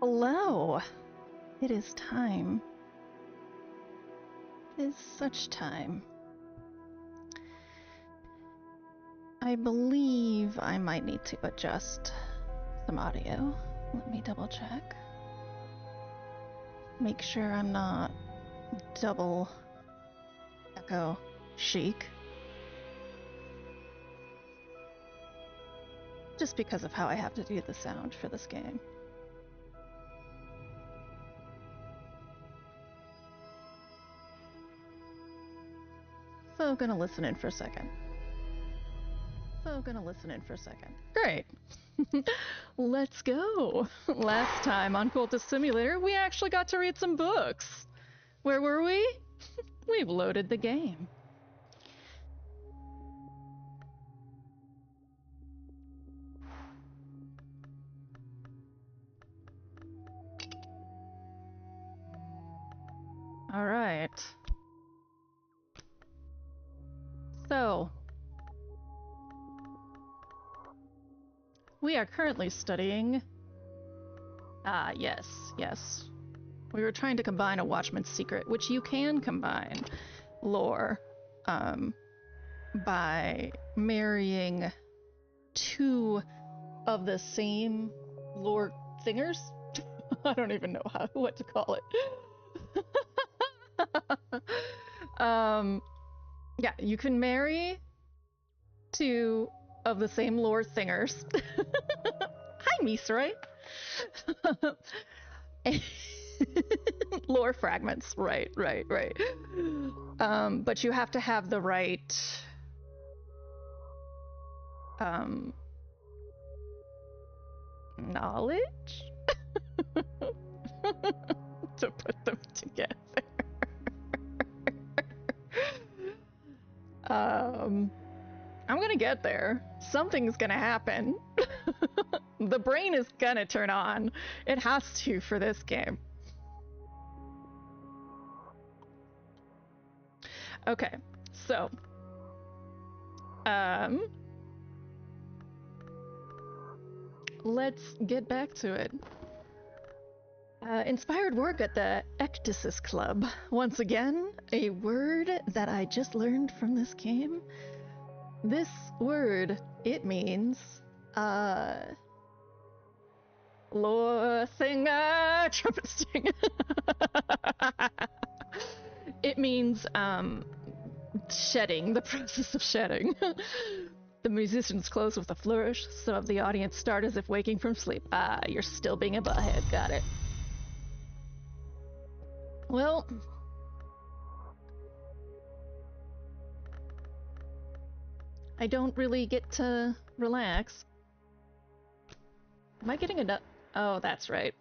Hello! It is time. It is such time. I believe I might need to adjust some audio. Let me double check. Make sure I'm not double echo chic. Just because of how I have to do the sound for this game. So gonna listen in for a second. Great. Let's go. Last time on Cultist Simulator, we actually got to read some books. Where were we? We've loaded the game. All right. So, we are currently studying... yes. We were trying to combine a Watchman's Secret, which you can combine lore by marrying two of the same lore thingers. I don't even know what to call it. Yeah, you can marry two of the same lore thingers. Hi, Misrai. Lore fragments, right. But you have to have the right knowledge to put them together. I'm gonna get there. Something's gonna happen. The brain is gonna turn on. It has to for this game. Okay, so let's get back to it. Inspired work at the Ecdysis Club. Once again, a word that I just learned from this game. This word, it means, lore singer, trumpet sting. It means, shedding, the process of shedding. The musicians close with a flourish. Some of the audience start as if waking from sleep. Ah, you're still being a butthead. Got it. Well, I don't really get to relax. Am I getting enough? Oh, that's right.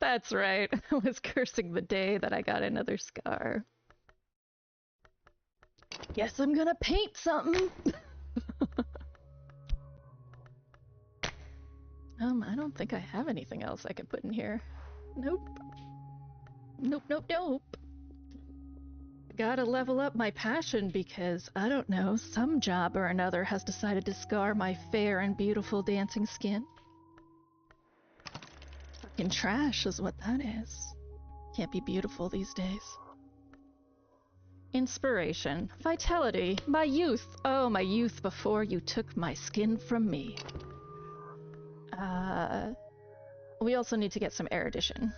That's right. I was cursing the day that I got another scar. Guess I'm gonna paint something. I don't think I have anything else I can put in here. Nope. Gotta level up my passion because, I don't know, some job or another has decided to scar my fair and beautiful dancing skin. Fucking trash is what that is. Can't be beautiful these days. Inspiration. Vitality. My youth. Oh, my youth before you took my skin from me. We also need to get some erudition.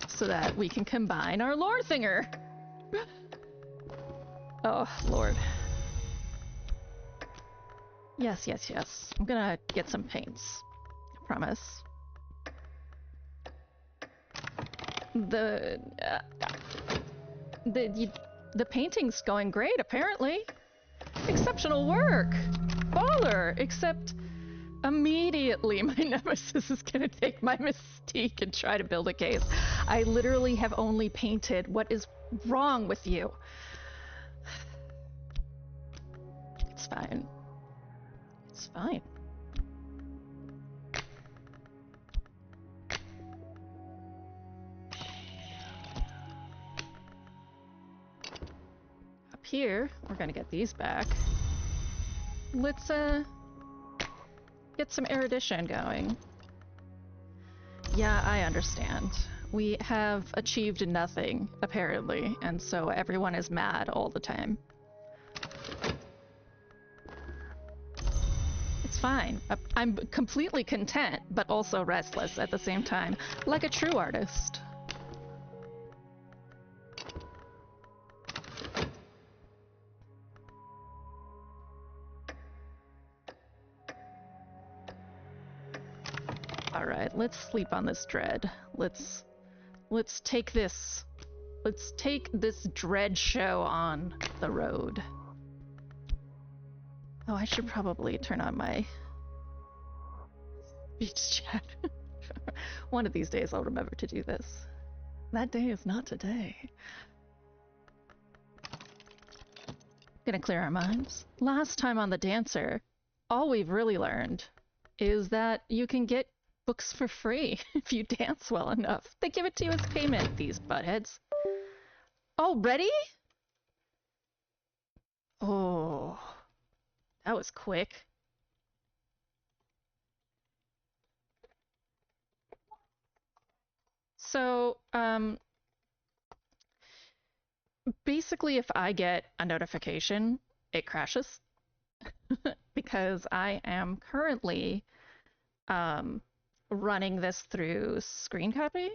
So that we can combine our lore thinger. Oh, Lord. Yes. I'm gonna get some paints. I promise. The painting's going great, apparently. Exceptional work! Baller! Except immediately my nemesis is gonna take my mystique and try to build a case. I literally have only painted. What is wrong with you? It's fine. It's fine. Up here, we're gonna get these back. Let's get some erudition going. Yeah, I understand. We have achieved nothing, apparently, and so everyone is mad all the time. It's fine. I'm completely content, but also restless at the same time, like a true artist. Alright, let's sleep on this dread. Let's take this dread show on the road. Oh, I should probably turn on my speech chat. One of these days I'll remember to do this. That day is not today. Gonna clear our minds. Last time on The Dancer, all we've really learned is that you can get books for free if you dance well enough. They give it to you as payment, these buttheads. Already? Oh, that was quick. So, basically if I get a notification, it crashes. Because I am currently, running this through screen copy.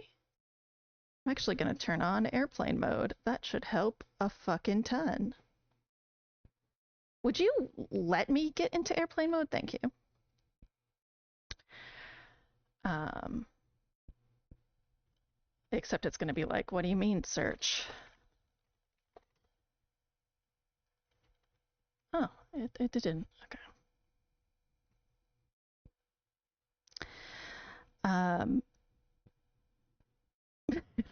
I'm actually gonna turn on airplane mode. That should help a fucking ton. Would you let me get into airplane mode? Thank you. Except it's gonna be like, what do you mean search? Oh, it didn't. Okay.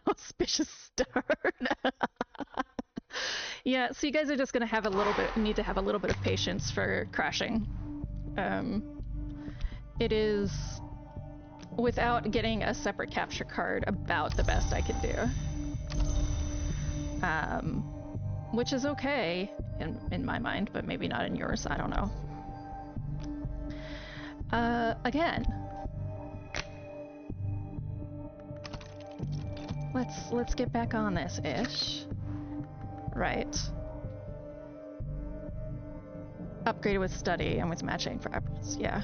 Auspicious start. Yeah, so you guys are just gonna have need to have a little bit of patience for crashing. It is, without getting a separate capture card, about the best I can do. Which is okay in my mind, but maybe not in yours, I don't know. Again. Let's get back on this-ish. Right. Upgraded with study and with matching for upgrades, yeah.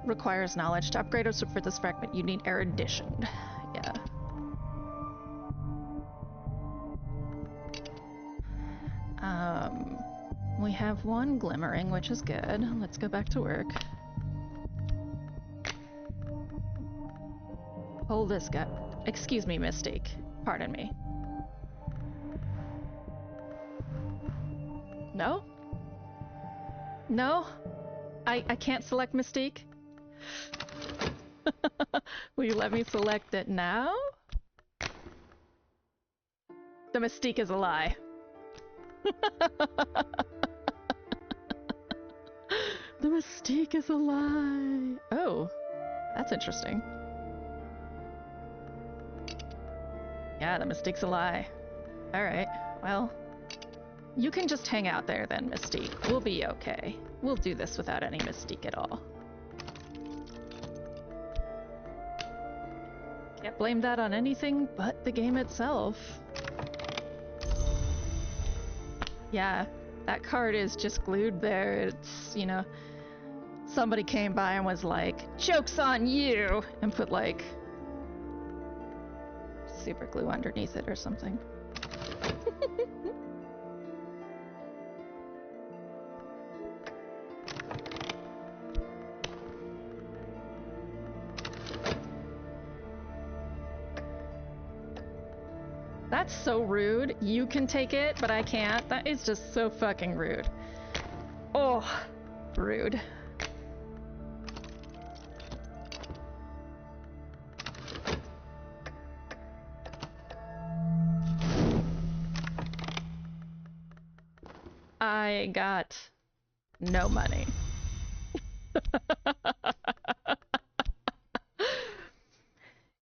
Requires knowledge. To upgrade us for this fragment, you need erudition. Yeah. We have one glimmering, which is good. Let's go back to work. Hold this guy. Excuse me, Mystique. Pardon me. No? No? I can't select Mystique? Will you let me select it now? The Mystique is a lie. The Mystique is a lie. Oh, that's interesting. Yeah, the Mystique's a lie. Alright, well, you can just hang out there then, Mystique. We'll be okay. We'll do this without any Mystique at all. Can't blame that on anything but the game itself. Yeah, that card is just glued there. It's, you know, somebody came by and was like, "Joke's on you!" and put like super glue underneath it or something. That's so rude. You can take it, but I can't. That is just so fucking rude. Oh, rude. I got no money.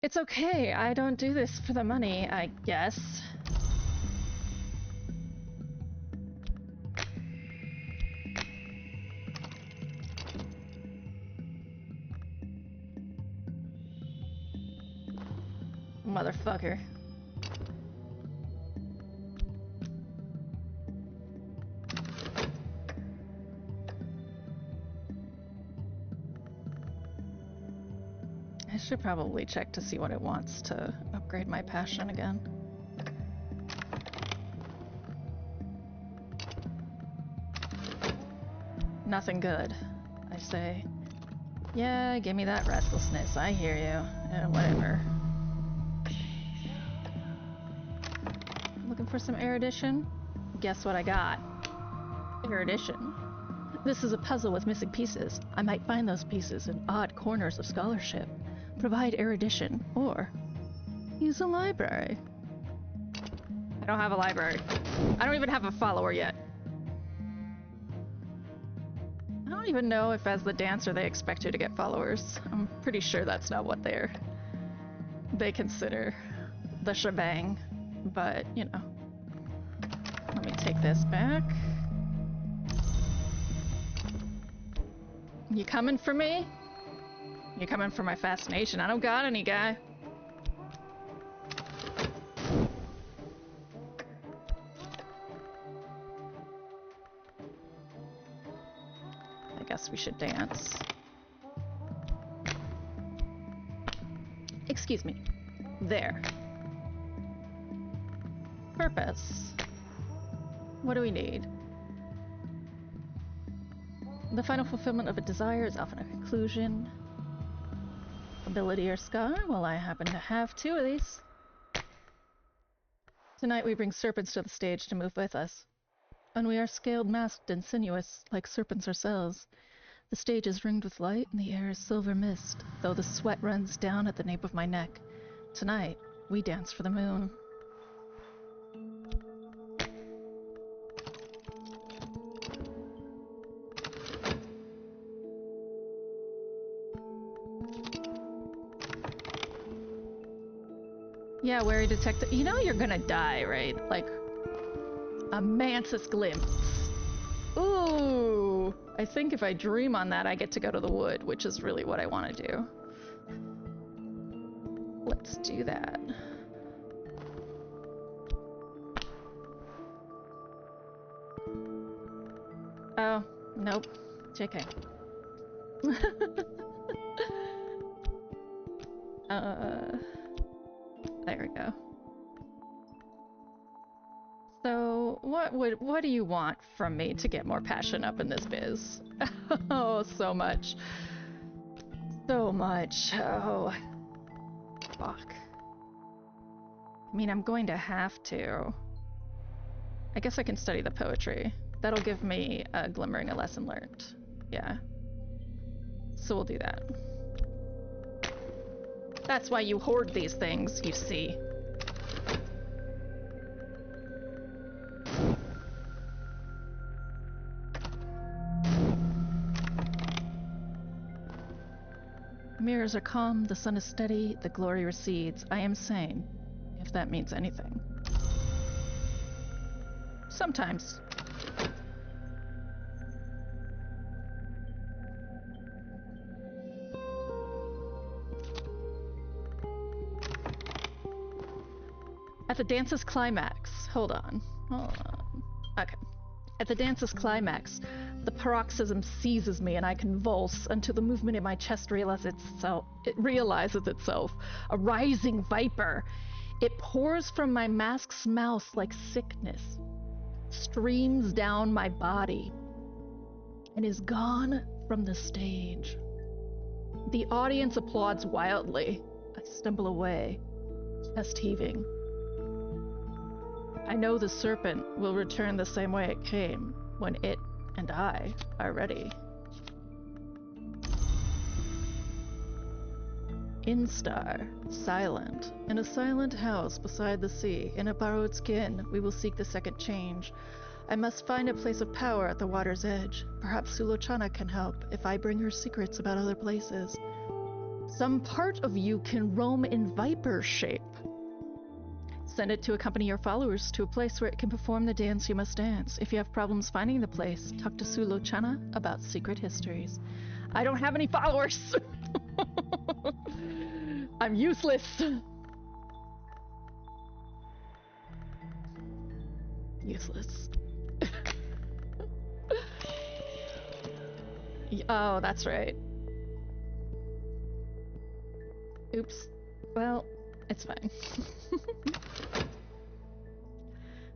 It's okay. I don't do this for the money, I guess. motherfucker. I should probably check to see what it wants to upgrade my passion again. Nothing good, I say. Yeah, give me that restlessness, I hear you. Whatever. Looking for some erudition? Guess what I got? Erudition. This is a puzzle with missing pieces. I might find those pieces in odd corners of scholarship. Provide erudition, or use a library. I don't have a library. I don't even have a follower yet. I don't even know if as the dancer they expect you to get followers. I'm pretty sure that's not what they consider the shebang. But, you know. Let me take this back. You coming for me? You coming for my fascination? I don't got any, guy. I guess we should dance. Excuse me. There. Purpose. What do we need? The final fulfillment of a desire is often a conclusion. Ability or scar? Well, I happen to have two of these. Tonight we bring serpents to the stage to move with us. And we are scaled, masked, and sinuous, like serpents ourselves. The stage is ringed with light, and the air is silver mist, though the sweat runs down at the nape of my neck. Tonight, we dance for the moon. Yeah, wary detective. You know you're gonna die, right? Like, a mantis glimpse. Ooh! I think if I dream on that, I get to go to the wood, which is really what I want to do. Let's do that. Oh, nope. JK. There we go. So, what do you want from me to get more passion up in this biz? Oh, so much. So much. Oh. Fuck. I mean, I'm going to have to. I guess I can study the poetry. That'll give me a glimmering a lesson learned. Yeah. So we'll do that. That's why you hoard these things, you see. Mirrors are calm, the sun is steady, the glory recedes. I am sane, if that means anything. Sometimes. At the dance's climax, hold on. Okay. At the dance's climax, the paroxysm seizes me and I convulse until the movement in my chest realizes itself. A rising viper. It pours from my mask's mouth like sickness, streams down my body, and is gone from the stage. The audience applauds wildly. I stumble away, chest heaving. I know the serpent will return the same way it came, when it and I are ready. Instar, silent, in a silent house beside the sea, in a borrowed skin, we will seek the second change. I must find a place of power at the water's edge. Perhaps Sulochana can help if I bring her secrets about other places. Some part of you can roam in viper shape. Send it to accompany your followers to a place where it can perform the dance you must dance. If you have problems finding the place, talk to Sulochana about secret histories. I don't have any followers! I'm useless! Useless. Oh, that's right. Oops. Well, it's fine.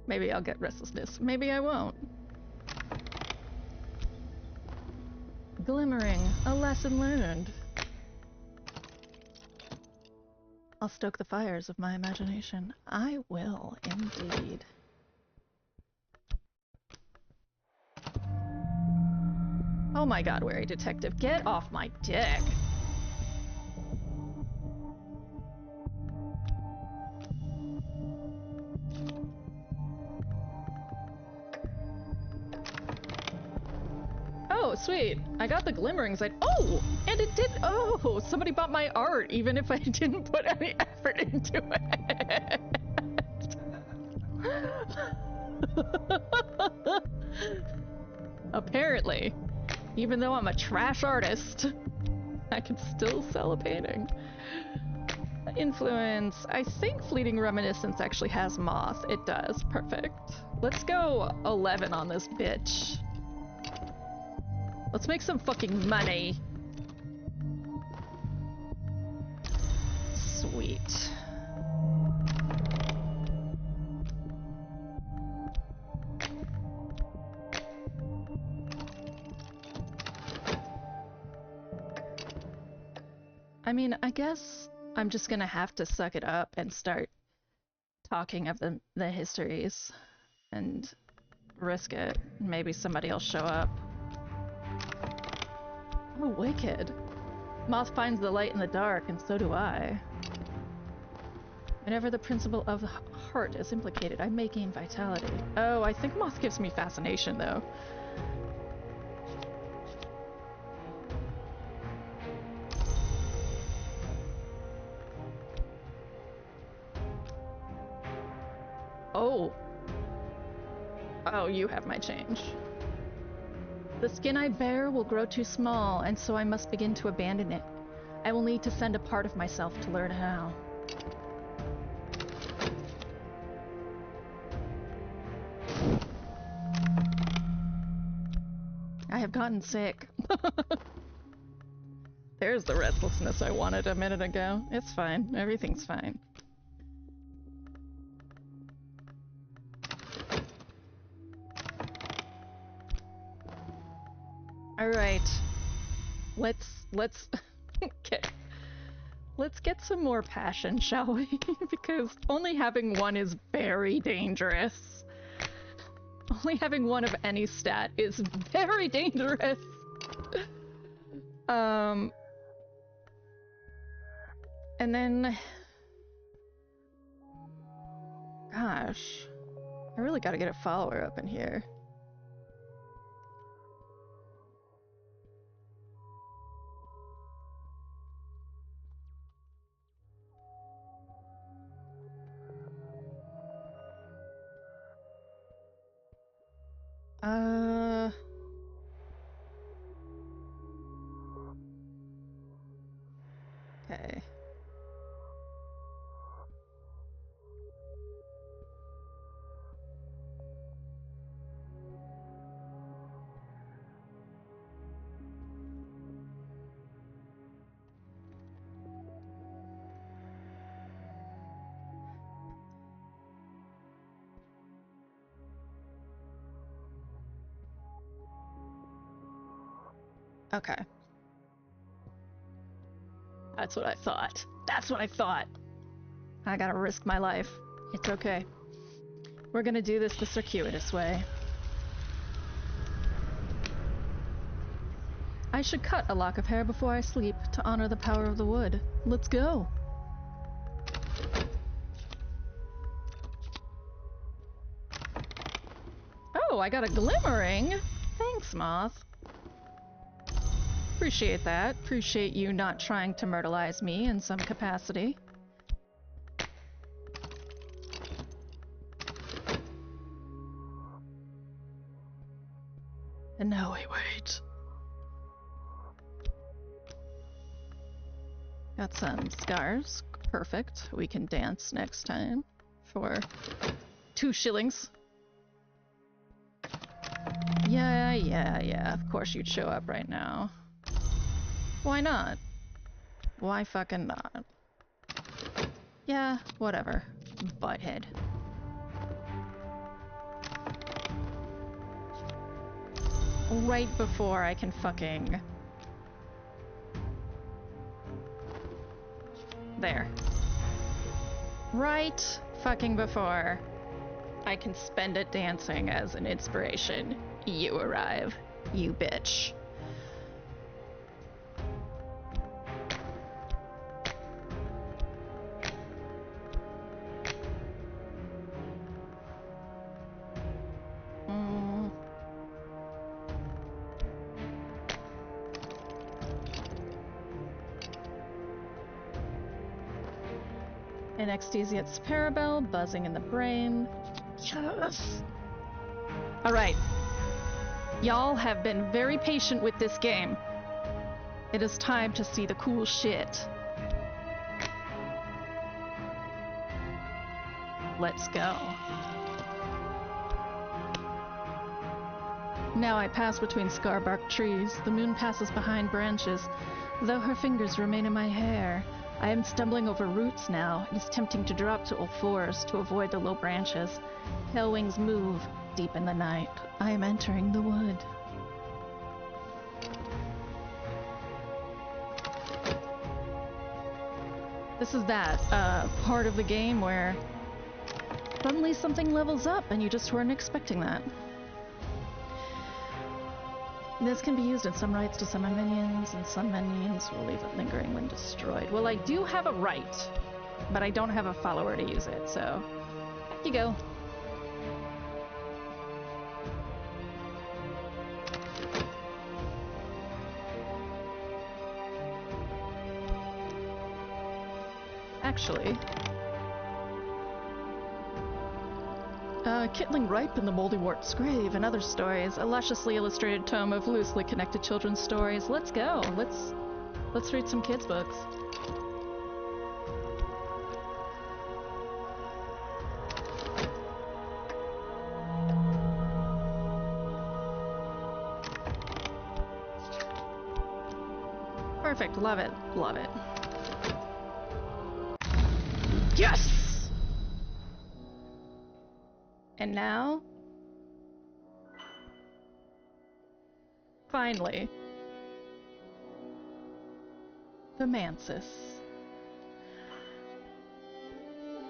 Maybe I'll get restlessness. Maybe I won't. Glimmering, a lesson learned. I'll stoke the fires of my imagination. I will, indeed. Oh my god, wary detective, get off my dick! Oh, sweet. I got the glimmerings. Oh! And it did. Oh! Somebody bought my art, even if I didn't put any effort into it. Apparently. Even though I'm a trash artist, I can still sell a painting. Influence. I think Fleeting Reminiscence actually has moth. It does. Perfect. Let's go 11 on this bitch. Let's make some fucking money. Sweet. I mean, I guess I'm just gonna have to suck it up and start talking of the histories and risk it. Maybe somebody will show up. Oh, wicked. Moth finds the light in the dark, and so do I. Whenever the principle of the heart is implicated, I may gain vitality. Oh, I think Moth gives me fascination, though. Oh. Oh, you have my change. The skin I bear will grow too small, and so I must begin to abandon it. I will need to send a part of myself to learn how. I have gotten sick. There's the restlessness I wanted a minute ago. It's fine. Everything's fine. Alright. Let's get some more passion, shall we? Because only having one is very dangerous. Only having one of any stat is very dangerous. And then... Gosh. I really gotta get a follower up in here. Okay. Okay. That's what I thought. That's what I thought. I gotta risk my life. It's okay. We're gonna do this the circuitous way. I should cut a lock of hair before I sleep to honor the power of the wood. Let's go. Oh, I got a glimmering. Thanks, Moth. Appreciate that. Appreciate you not trying to myrtleize me in some capacity. And now we wait. Got some scars. Perfect. We can dance next time for 2 shillings. Yeah, of course you'd show up right now. Why not? Why fucking not? Yeah, whatever. Butthead. Right before I can fucking... There. Right fucking before I can spend it dancing as an inspiration, you arrive, you bitch. Inextesia's Parabel, buzzing in the brain. Yes! Alright. Y'all have been very patient with this game. It is time to see the cool shit. Let's go. Now I pass between scar-barked trees. The moon passes behind branches, though her fingers remain in my hair. I am stumbling over roots now. It is tempting to drop to all fours to avoid the low branches. Pale wings move deep in the night. I am entering the wood. This is that part of the game where suddenly something levels up and you just weren't expecting that. This can be used in some rites to summon minions, and some minions will leave it lingering when destroyed. Well, I do have a rite, but I don't have a follower to use it, so back you go. Actually, Kittling Ripe in the Moldywart's Grave and Other Stories, a lusciously illustrated tome of loosely connected children's stories. Let's go. Let's read some kids' books. Perfect. Love it. Love it. Yes! And now, finally, the Mantis.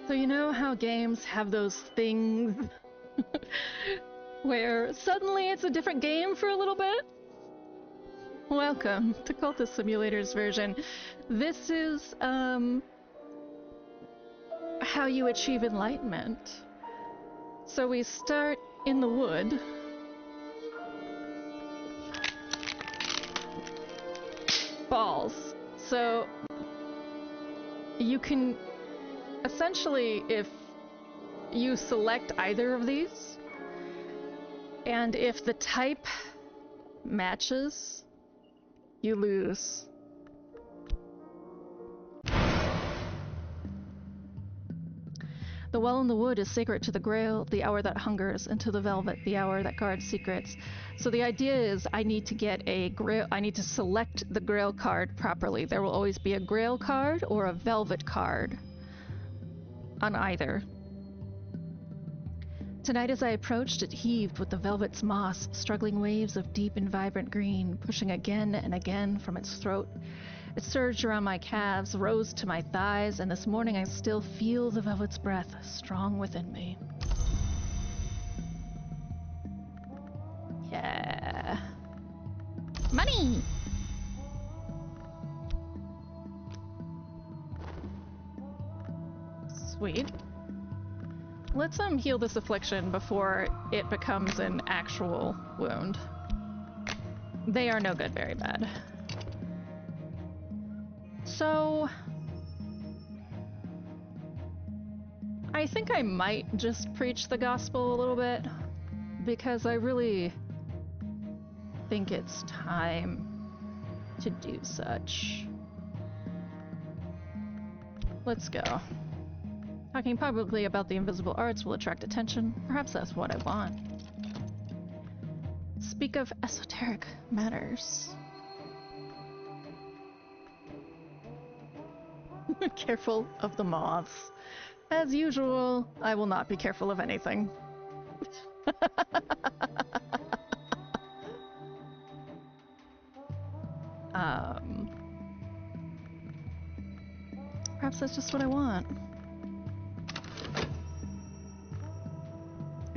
So you know how games have those things where suddenly it's a different game for a little bit? Welcome to Cultist Simulator's version. This is, how you achieve enlightenment. So we start in the wood. Balls. So you can essentially, if you select either of these, and if the type matches, you lose. The well in the wood is sacred to the Grail, the hour that hungers, and to the Velvet, the hour that guards secrets. So the idea is I need to get a Grail, I need to select the Grail card properly. There will always be a Grail card or a Velvet card on either. Tonight as I approached, it heaved with the velvet's moss, struggling waves of deep and vibrant green, pushing again and again from its throat. It surged around my calves, rose to my thighs, and this morning I still feel the velvet's breath strong within me. Yeah. Money! Sweet. Let's heal this affliction before it becomes an actual wound. They are no good, very bad. So I think I might just preach the gospel a little bit, because I really think it's time to do such. Let's go. Talking publicly about the invisible arts will attract attention. Perhaps that's what I want. Speak of esoteric matters. Careful of the moths. As usual, I will not be careful of anything. Perhaps that's just what I want.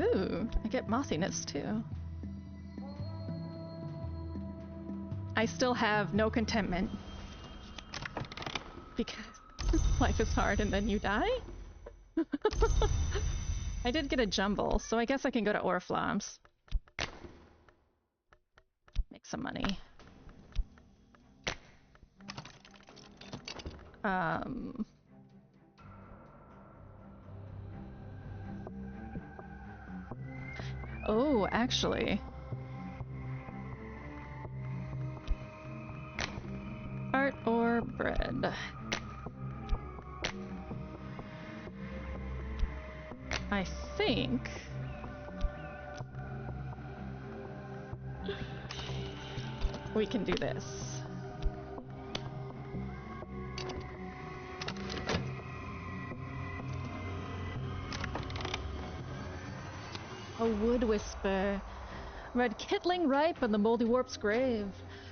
Ooh, I get mothiness too. I still have no contentment. Because life is hard and then you die? I did get a jumble, so I guess I can go to Oriflamme's. Make some money. Oh, actually. Art or bread? I think... we can do this. A wood whisper. Read Kittling ripe on the moldy warp's grave.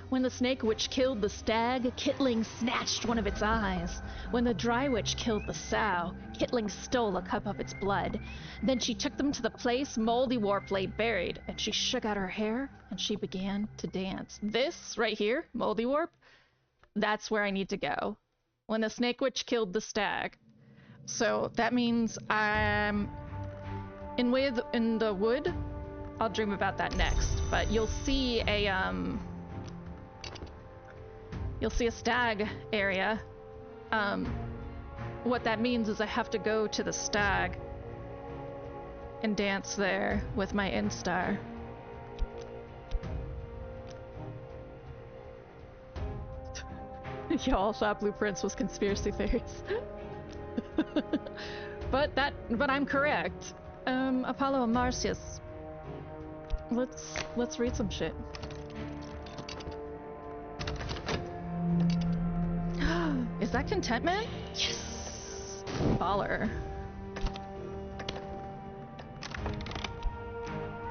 When the snake witch killed the stag, Kittling snatched one of its eyes. When the dry witch killed the sow, Kittling stole a cup of its blood. Then she took them to the place moldy warp lay buried, and she shook out her hair, and she began to dance. This right here, moldy warp, that's where I need to go. When the snake witch killed the stag. So that means I'm in the wood. I'll dream about that next, but you'll see a stag area. What that means is I have to go to the stag and dance there with my instar. Y'all thought blueprints was conspiracy theories. but I'm correct. Apollo and Marcius. Let's read some shit. Is that contentment? Yes! Baller.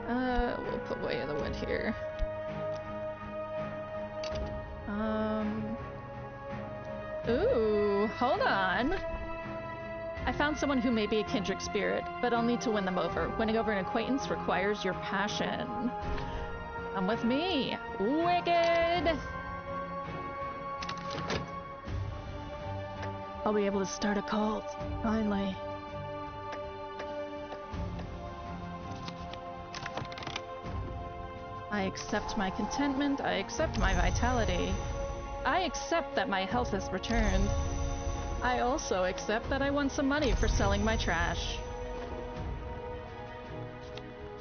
We'll put way of the wood here. Ooh, hold on. I found someone who may be a kindred spirit, but I'll need to win them over. Winning over an acquaintance requires your passion. Come with me. Wicked! I'll be able to start a cult, finally. I accept my contentment, I accept my vitality. I accept that my health has returned. I also accept that I won some money for selling my trash.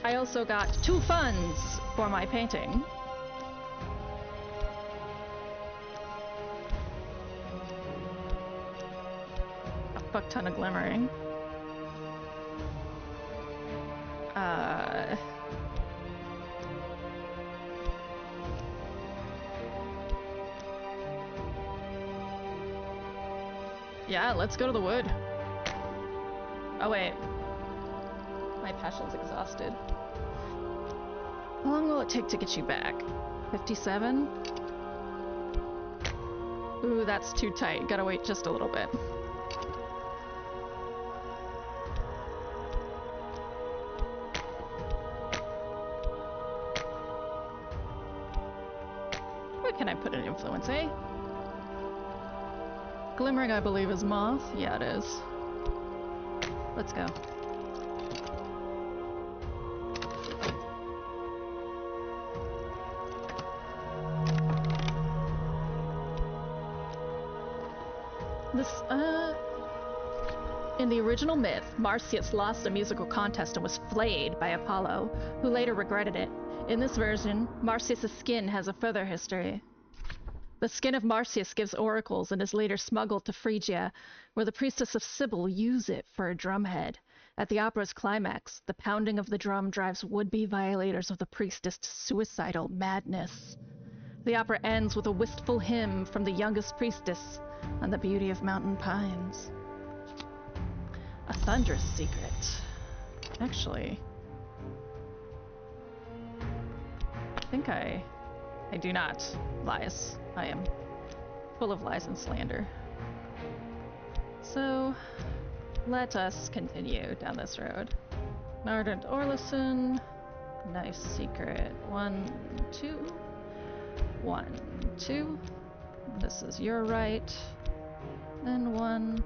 I also got 2 funds for my painting. A fuck ton of glimmering. Yeah, let's go to the wood. Oh wait. My passion's exhausted. How long will it take to get you back? 57? Ooh, that's too tight. Gotta wait just a little bit. Where can I put an influence, eh? Glimmering, I believe, is moth. Yeah, it is. Let's go. In the original myth, Marcius lost a musical contest and was flayed by Apollo, who later regretted it. In this version, Marcius' skin has a further history. The skin of Marcius gives oracles and is later smuggled to Phrygia, where the priestess of Sybil used it for a drumhead. At the opera's climax, the pounding of the drum drives would-be violators of the priestess to suicidal madness. The opera ends with a wistful hymn from the youngest priestess on the beauty of mountain pines. A thunderous secret. Actually, I think I do not. Lies. I am full of lies and slander. So, let us continue down this road. Ardent Orlison. Nice secret. 1, 2. 1, 2. This is your right. And 1,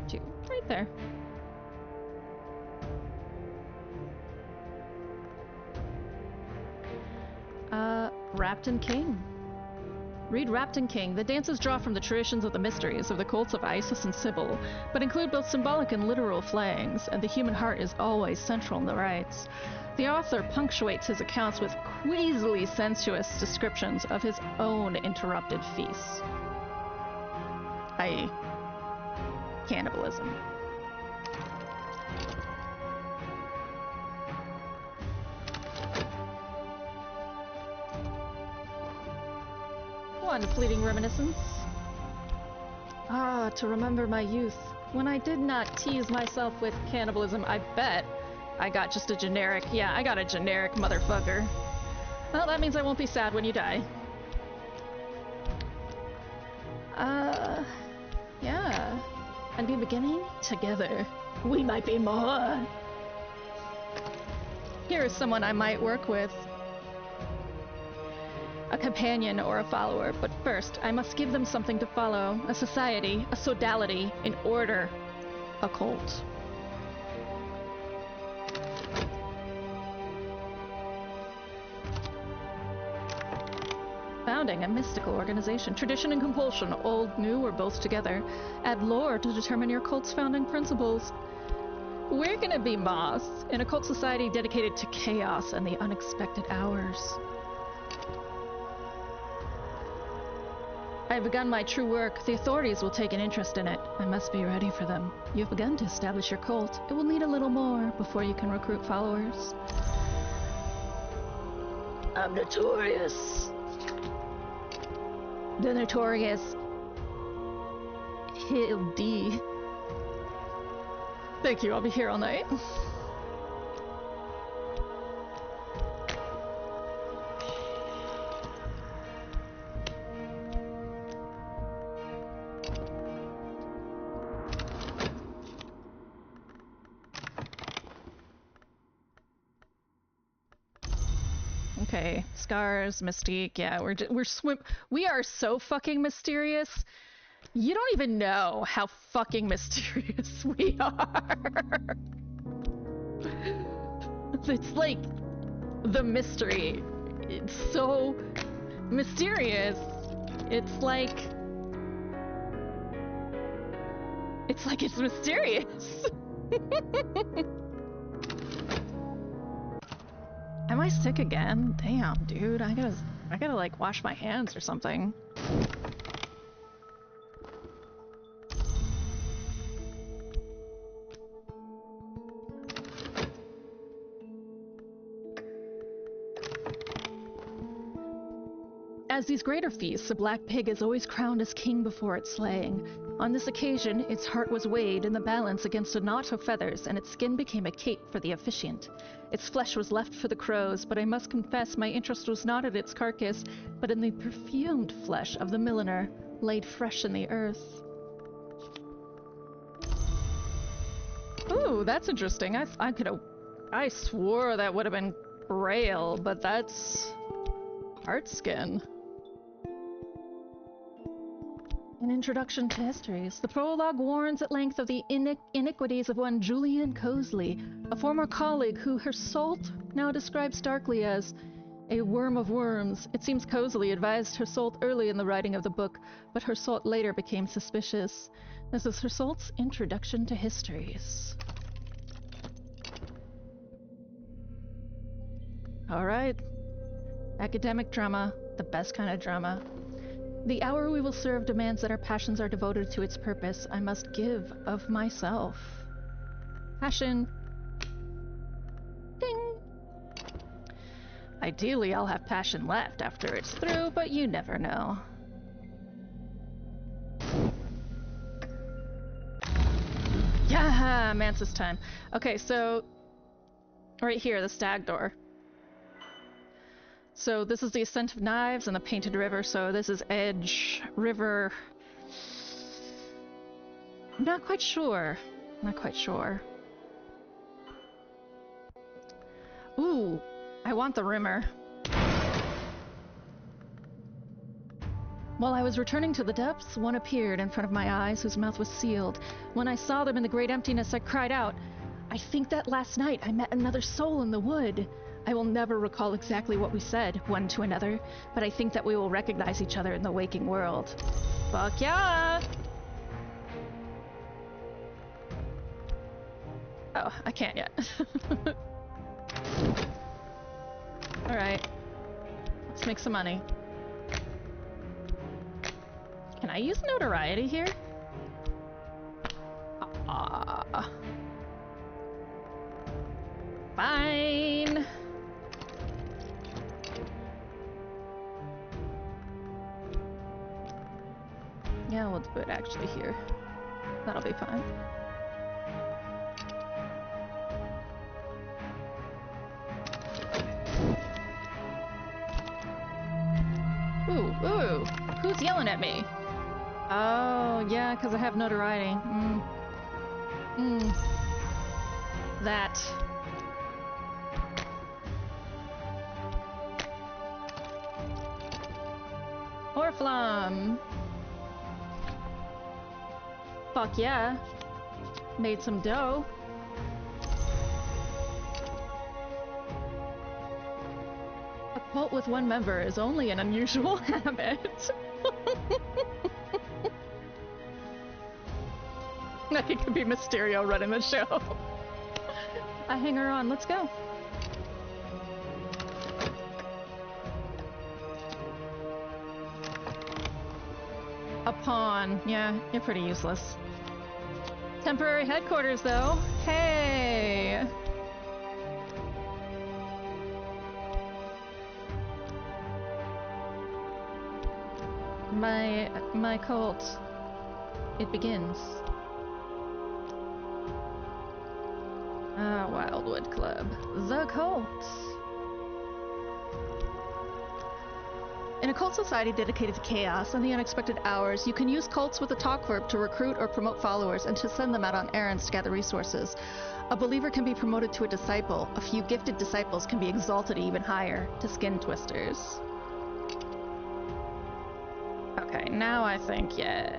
2. Right there. Rapton King. Read Rapton King. The dances draw from the traditions of the mysteries of the cults of Isis and Sybil, but include both symbolic and literal flayings, and the human heart is always central in the rites. The author punctuates his accounts with queasily sensuous descriptions of his own interrupted feasts, i.e., cannibalism. One fleeting reminiscence. Ah, to remember my youth, when I did not tease myself with cannibalism. I bet I got just a generic, I got a generic motherfucker. Well, that means I won't be sad when you die. Yeah. And be beginning together. We might be more. Here is someone I might work with. A companion or a follower, but first I must give them something to follow. A society, a sodality, an order, a cult. Founding a mystical organization. Tradition and compulsion, old, new, or both together. Add lore to determine your cult's founding principles. We're gonna be Moss, in a cult society dedicated to chaos and the unexpected hours. I have begun my true work. The authorities will take an interest in it. I must be ready for them. You have begun to establish your cult. It will need a little more before you can recruit followers. I'm notorious. The notorious Hill D. Thank you, I'll be here all night. Okay, scars, mystique, yeah, we are so fucking mysterious. You don't even know how fucking mysterious we are. It's like the mystery. It's so mysterious. It's like it's mysterious. Am I sick again? Damn, dude. I gotta like wash my hands or something. As these greater feasts, the black pig is always crowned as king before its slaying. On this occasion, its heart was weighed in the balance against a knot of feathers, and its skin became a cape for the officiant. Its flesh was left for the crows, but I must confess my interest was not in its carcass, but in the perfumed flesh of the milliner, laid fresh in the earth. Ooh, that's interesting. I swore that would have been Braille, but that's heart skin. An introduction to histories. The prologue warns at length of the iniquities of one Julian Cosley, a former colleague who her salt now describes darkly as a worm of worms. It seems Cosley advised her salt early in the writing of the book, but her salt later became suspicious. This is her salt's introduction to histories. Alright. Academic drama. The best kind of drama. The hour we will serve demands that our passions are devoted to its purpose. I must give of myself. Passion, Ideally, I'll have passion left after it's through, but you never know. Yeah, Mantis time. Okay, so right here, the stag door. So this is the Ascent of Knives and the Painted River, so this is Edge River. I'm not quite sure. Not quite sure. Ooh, I want the Rimmer. While I was returning to the depths, one appeared in front of my eyes whose mouth was sealed. When I saw them in the great emptiness, I cried out, "I think that last night I met another soul in the wood." I will never recall exactly what we said, one to another, but I think that we will recognize each other in the waking world. Fuck yeah! Oh, I can't yet. Alright. Let's make some money. Can I use notoriety here? Fine. Yeah, we'll do it actually here. That'll be fine. Ooh, ooh. Who's yelling at me? Oh, yeah, because I have notoriety. That. Orflam! Fuck yeah. Made some dough. A cult with one member is only an unusual habit. Like it could be Mysterio running the show. I hang her on, let's go. A pawn. Yeah, you're pretty useless. Temporary headquarters, though. Hey! My cult. It begins. Ah, Wildwood Club. The cult. In a cult society dedicated to chaos and the unexpected hours, you can use cults with a talk verb to recruit or promote followers and to send them out on errands to gather resources. A believer can be promoted to a disciple. A few gifted disciples can be exalted even higher, to skin twisters. Okay, now I think, yeah.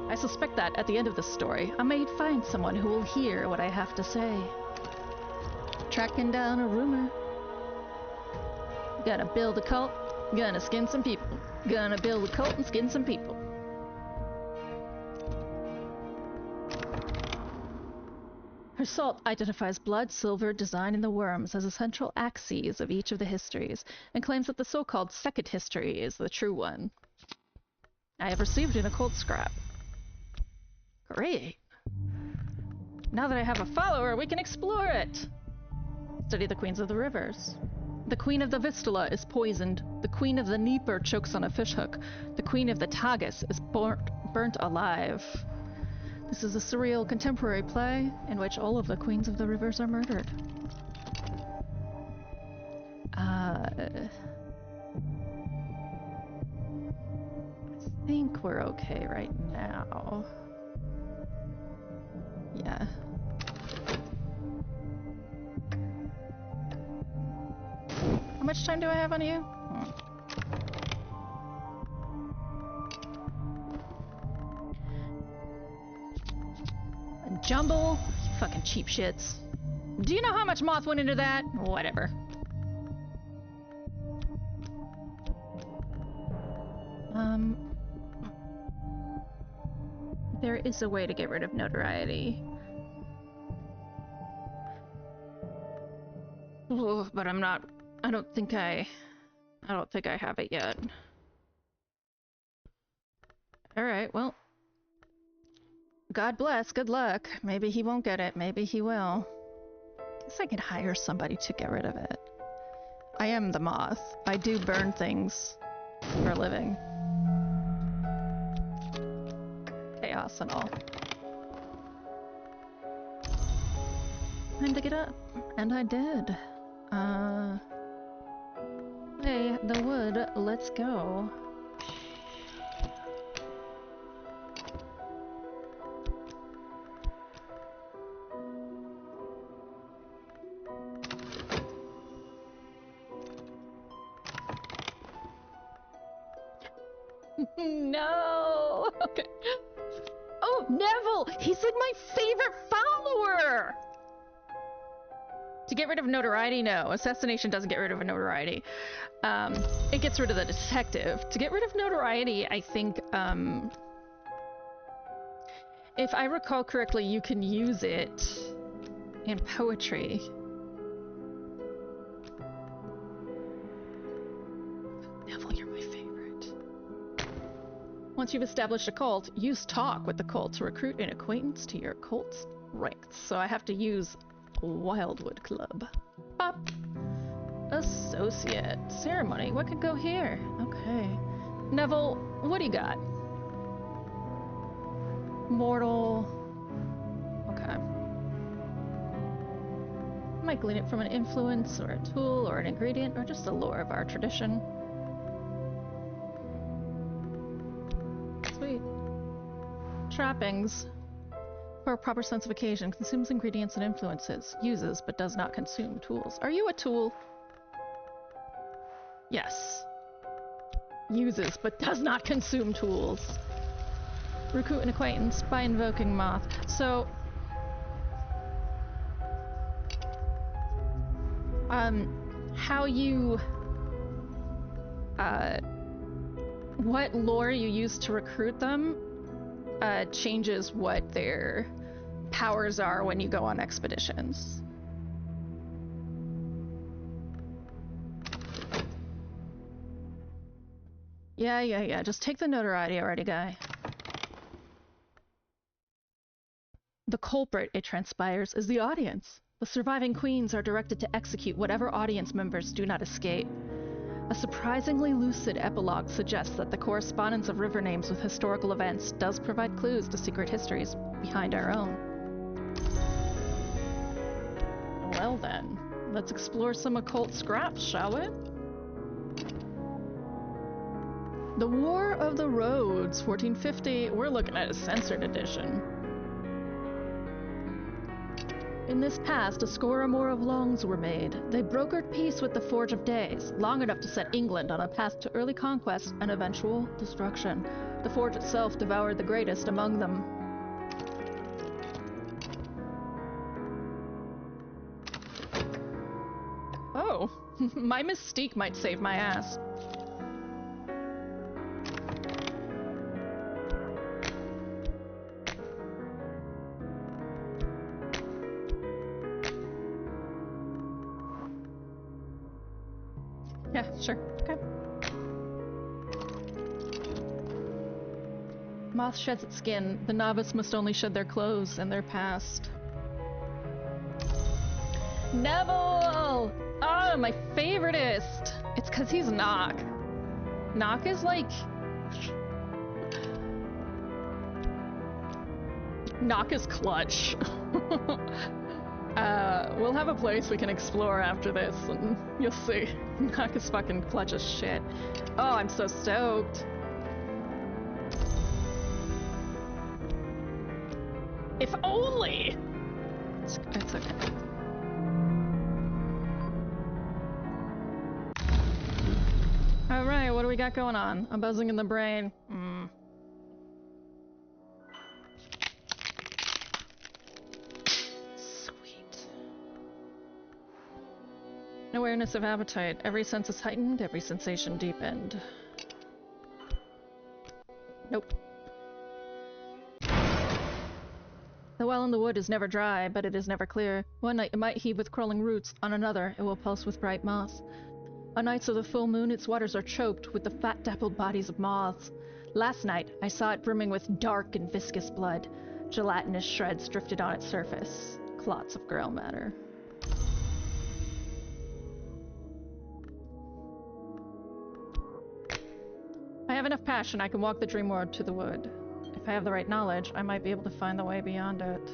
I suspect that at the end of this story, I may find someone who will hear what I have to say. Tracking down a rumor. Gonna build a cult. Gonna skin some people. Gonna build a cult and skin some people. Her salt identifies blood, silver, design, and the worms as essential axes of each of the histories, and claims that the so-called second history is the true one. I have received an occult scrap. Great. Now that I have a follower, we can explore it. Study the queens of the rivers. The queen of the Vistula is poisoned. The queen of the Dnieper chokes on a fishhook. The queen of the Tagus is burnt alive. This is a surreal contemporary play in which all of the queens of the rivers are murdered. I think we're okay right now. Yeah. How much time do I have on you? Jumble? You fucking cheap shits. Do you know how much moth went into that? Whatever. There is a way to get rid of notoriety. Oh, but I don't think I have it yet. Alright, well. God bless, good luck. Maybe he won't get it, maybe he will. Guess I could hire somebody to get rid of it. I am the moth. I do burn things for a living. Chaos and all. Time to get up. And I did. Hey, the wood, let's go. No! Okay. Oh, Neville! He's like my favorite follower! To get rid of notoriety, no. Assassination doesn't get rid of a notoriety. It gets rid of the detective. To get rid of notoriety, I think, if I recall correctly, you can use it in poetry. Neville, you're my favorite. Once you've established a cult, use talk with the cult to recruit an acquaintance to your cult's ranks. So I have to use Wildwood Club. Pop. Associate. Ceremony. What could go here? Okay. Neville, what do you got? Mortal. Okay. Might glean it from an influence, or a tool, or an ingredient, or just the lore of our tradition. Sweet. Trappings. For a proper sense of occasion, consumes ingredients and influences. Uses, but does not consume tools. Are you a tool? Yes. Uses, but does not consume tools. Recruit an acquaintance by invoking moth. So... how you... what lore you use to recruit them changes what their powers are when you go on expeditions. Yeah. Just take the notoriety already, guy. The culprit, it transpires, is the audience. The surviving queens are directed to execute whatever audience members do not escape. A surprisingly lucid epilogue suggests that the correspondence of river names with historical events does provide clues to secret histories behind our own. Well then, let's explore some occult scraps, shall we? The War of the Roads, 1450. We're looking at a censored edition. In this past, a score or more of longs were made. They brokered peace with the Forge of Days, long enough to set England on a path to early conquest and eventual destruction. The Forge itself devoured the greatest among them. Oh, my mystique might save my ass. Yeah, sure. Okay. Moth sheds its skin. The novice must only shed their clothes and their past. Neville! Oh, my favoritist! It's because he's Nock. Nock is like... Nock is clutch. We'll have a place we can explore after this, and you'll see. Nock is fucking clutch as shit. Oh, I'm so stoked. If only! It's okay. Alright, what do we got going on? I'm buzzing in the brain. Awareness of appetite. Every sense is heightened, every sensation deepened. Nope. The well in the wood is never dry, but it is never clear. One night it might heave with crawling roots, on another it will pulse with bright moss. On nights of the full moon its waters are choked with the fat dappled bodies of moths. Last night I saw it brimming with dark and viscous blood. Gelatinous shreds drifted on its surface. Clots of grail matter. enough passion, I can walk the dream world to the wood. If I have the right knowledge, I might be able to find the way beyond it.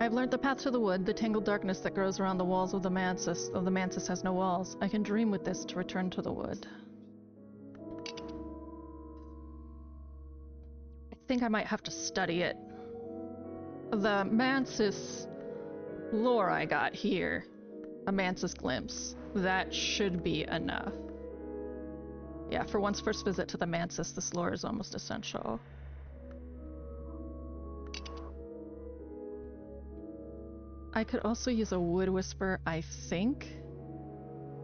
I've learned the path to the wood, the tangled darkness that grows around the walls of the mantis. Though the mantis has no walls, I can dream with this to return to the wood. I think I might have to study it. The mantis lore I got here, a mantis glimpse, that should be enough. Yeah, for one's first visit to the mantis, this lore is almost essential. I could also use a wood whisper, I think.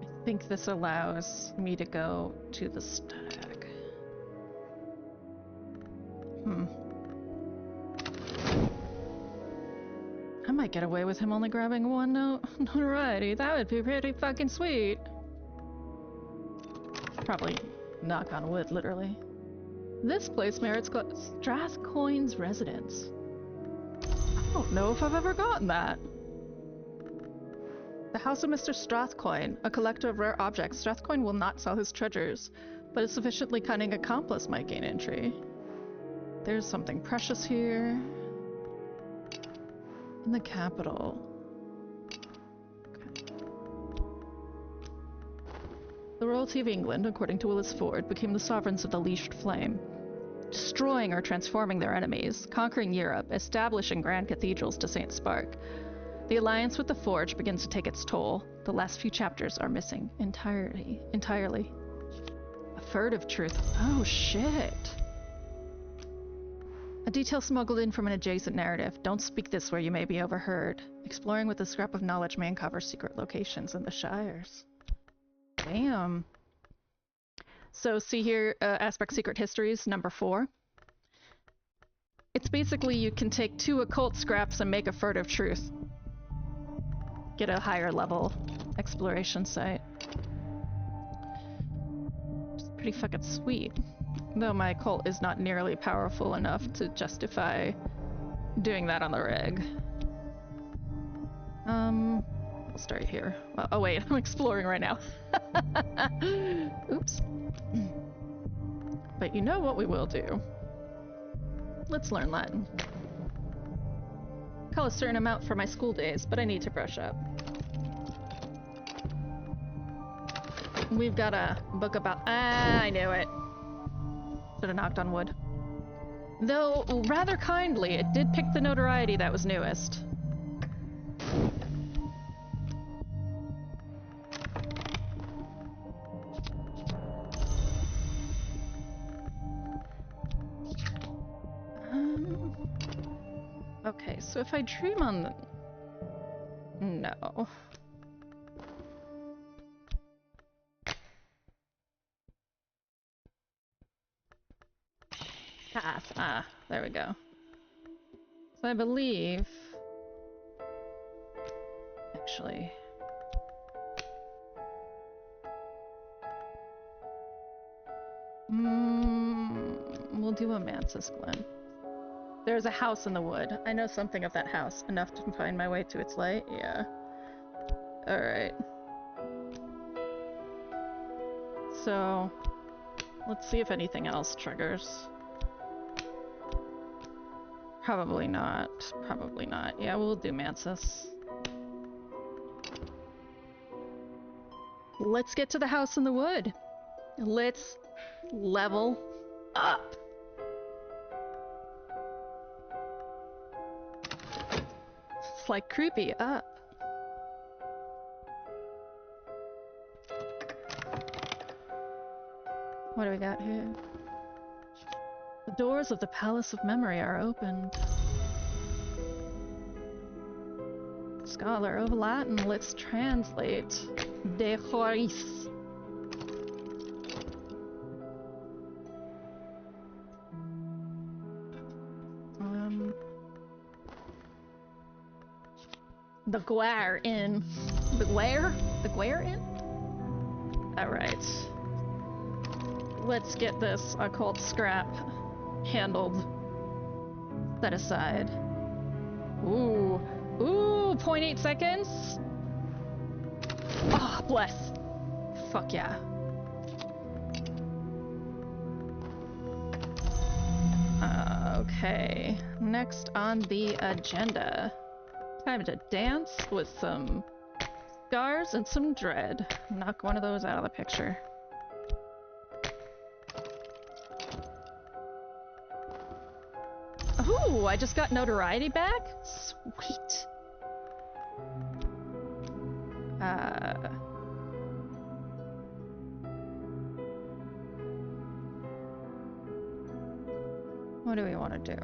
I think this allows me to go to the stag. I might get away with him only grabbing one notoriety. That would be pretty fucking sweet. Probably knock on wood, literally. This place merits Strathcoin's residence. I don't know if I've ever gotten that. The house of Mr. Strathcoin, a collector of rare objects. Strathcoin will not sell his treasures, but a sufficiently cunning accomplice might gain entry. There's something precious here. In the capital. Okay. The royalty of England, according to Willis Ford, became the sovereigns of the Leashed Flame, destroying or transforming their enemies, conquering Europe, establishing grand cathedrals to St. Spark. The alliance with the Forge begins to take its toll. The last few chapters are missing entirely. A furtive truth. Oh shit. A detail smuggled in from an adjacent narrative. Don't speak this where you may be overheard. Exploring with a scrap of knowledge may uncover secret locations in the Shires. Damn. So see here, Aspect Secret Histories, number 4. It's basically you can take 2 occult scraps and make a furtive truth. Get a higher level exploration site. It's pretty fucking sweet. Though my cult is not nearly powerful enough to justify doing that on the reg. We'll start here. Well, oh wait, I'm exploring right now. Oops. But you know what we will do? Let's learn Latin. I call a certain amount for my school days, but I need to brush up. We've got a book about— I knew it. Should have knocked on wood. Though, rather kindly, it did pick the notoriety that was newest. Okay, so if I dream on the— No. Path. Ah, there we go. So I believe... Actually... We'll do a Mantis Glen. There's a house in the wood. I know something of that house. Enough to find my way to its light? Yeah. Alright. So... let's see if anything else triggers. Probably not. Probably not. Yeah, we'll do Mantis. Let's get to the house in the wood. Let's level up. It's like creepy up. What do we got here? The doors of the Palace of Memory are opened. Scholar of Latin, let's translate. De Horis. The Guare Inn. The Guare? The Guare Inn? Alright. Let's get this occult scrap handled. Set aside. Ooh. Ooh, 0.8 seconds. Ah, oh, bless. Fuck yeah. Okay, next on the agenda. Time to dance with some scars and some dread. Knock one of those out of the picture. Ooh, I just got notoriety back? Sweet. What do we want to do?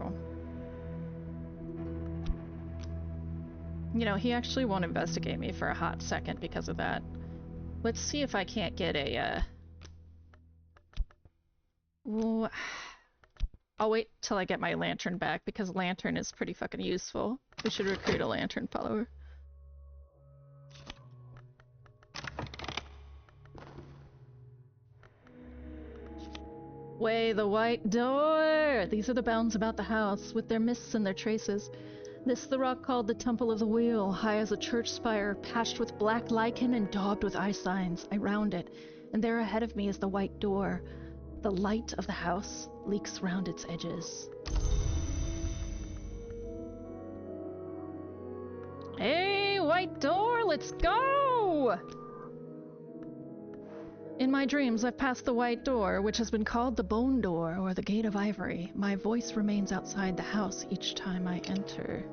You know, he actually won't investigate me for a hot second because of that. Let's see if I can't get a, I'll wait till I get my lantern back, because lantern is pretty fucking useful. We should recruit a lantern follower. Way the white door! These are the bounds about the house, with their mists and their traces. This the rock called the Temple of the Wheel, high as a church spire, patched with black lichen and daubed with eye signs. I round it, and there ahead of me is the white door. The light of the house leaks round its edges. Hey, white door, let's go! In my dreams, I've passed the white door, which has been called the Bone Door, or the Gate of Ivory. My voice remains outside the house each time I enter.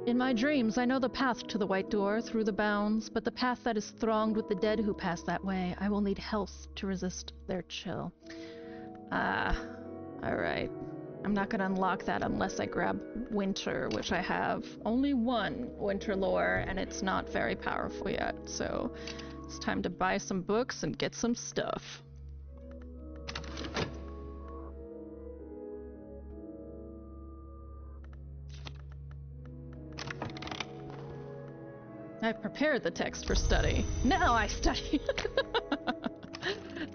In my dreams, I know the path to the white door, through the bounds, but the path that is thronged with the dead who pass that way, I will need health to resist their chill. Alright. I'm not gonna unlock that unless I grab Winter, which I have only one Winter lore, and it's not very powerful yet, so it's time to buy some books and get some stuff. I've prepared the text for study. Now I study!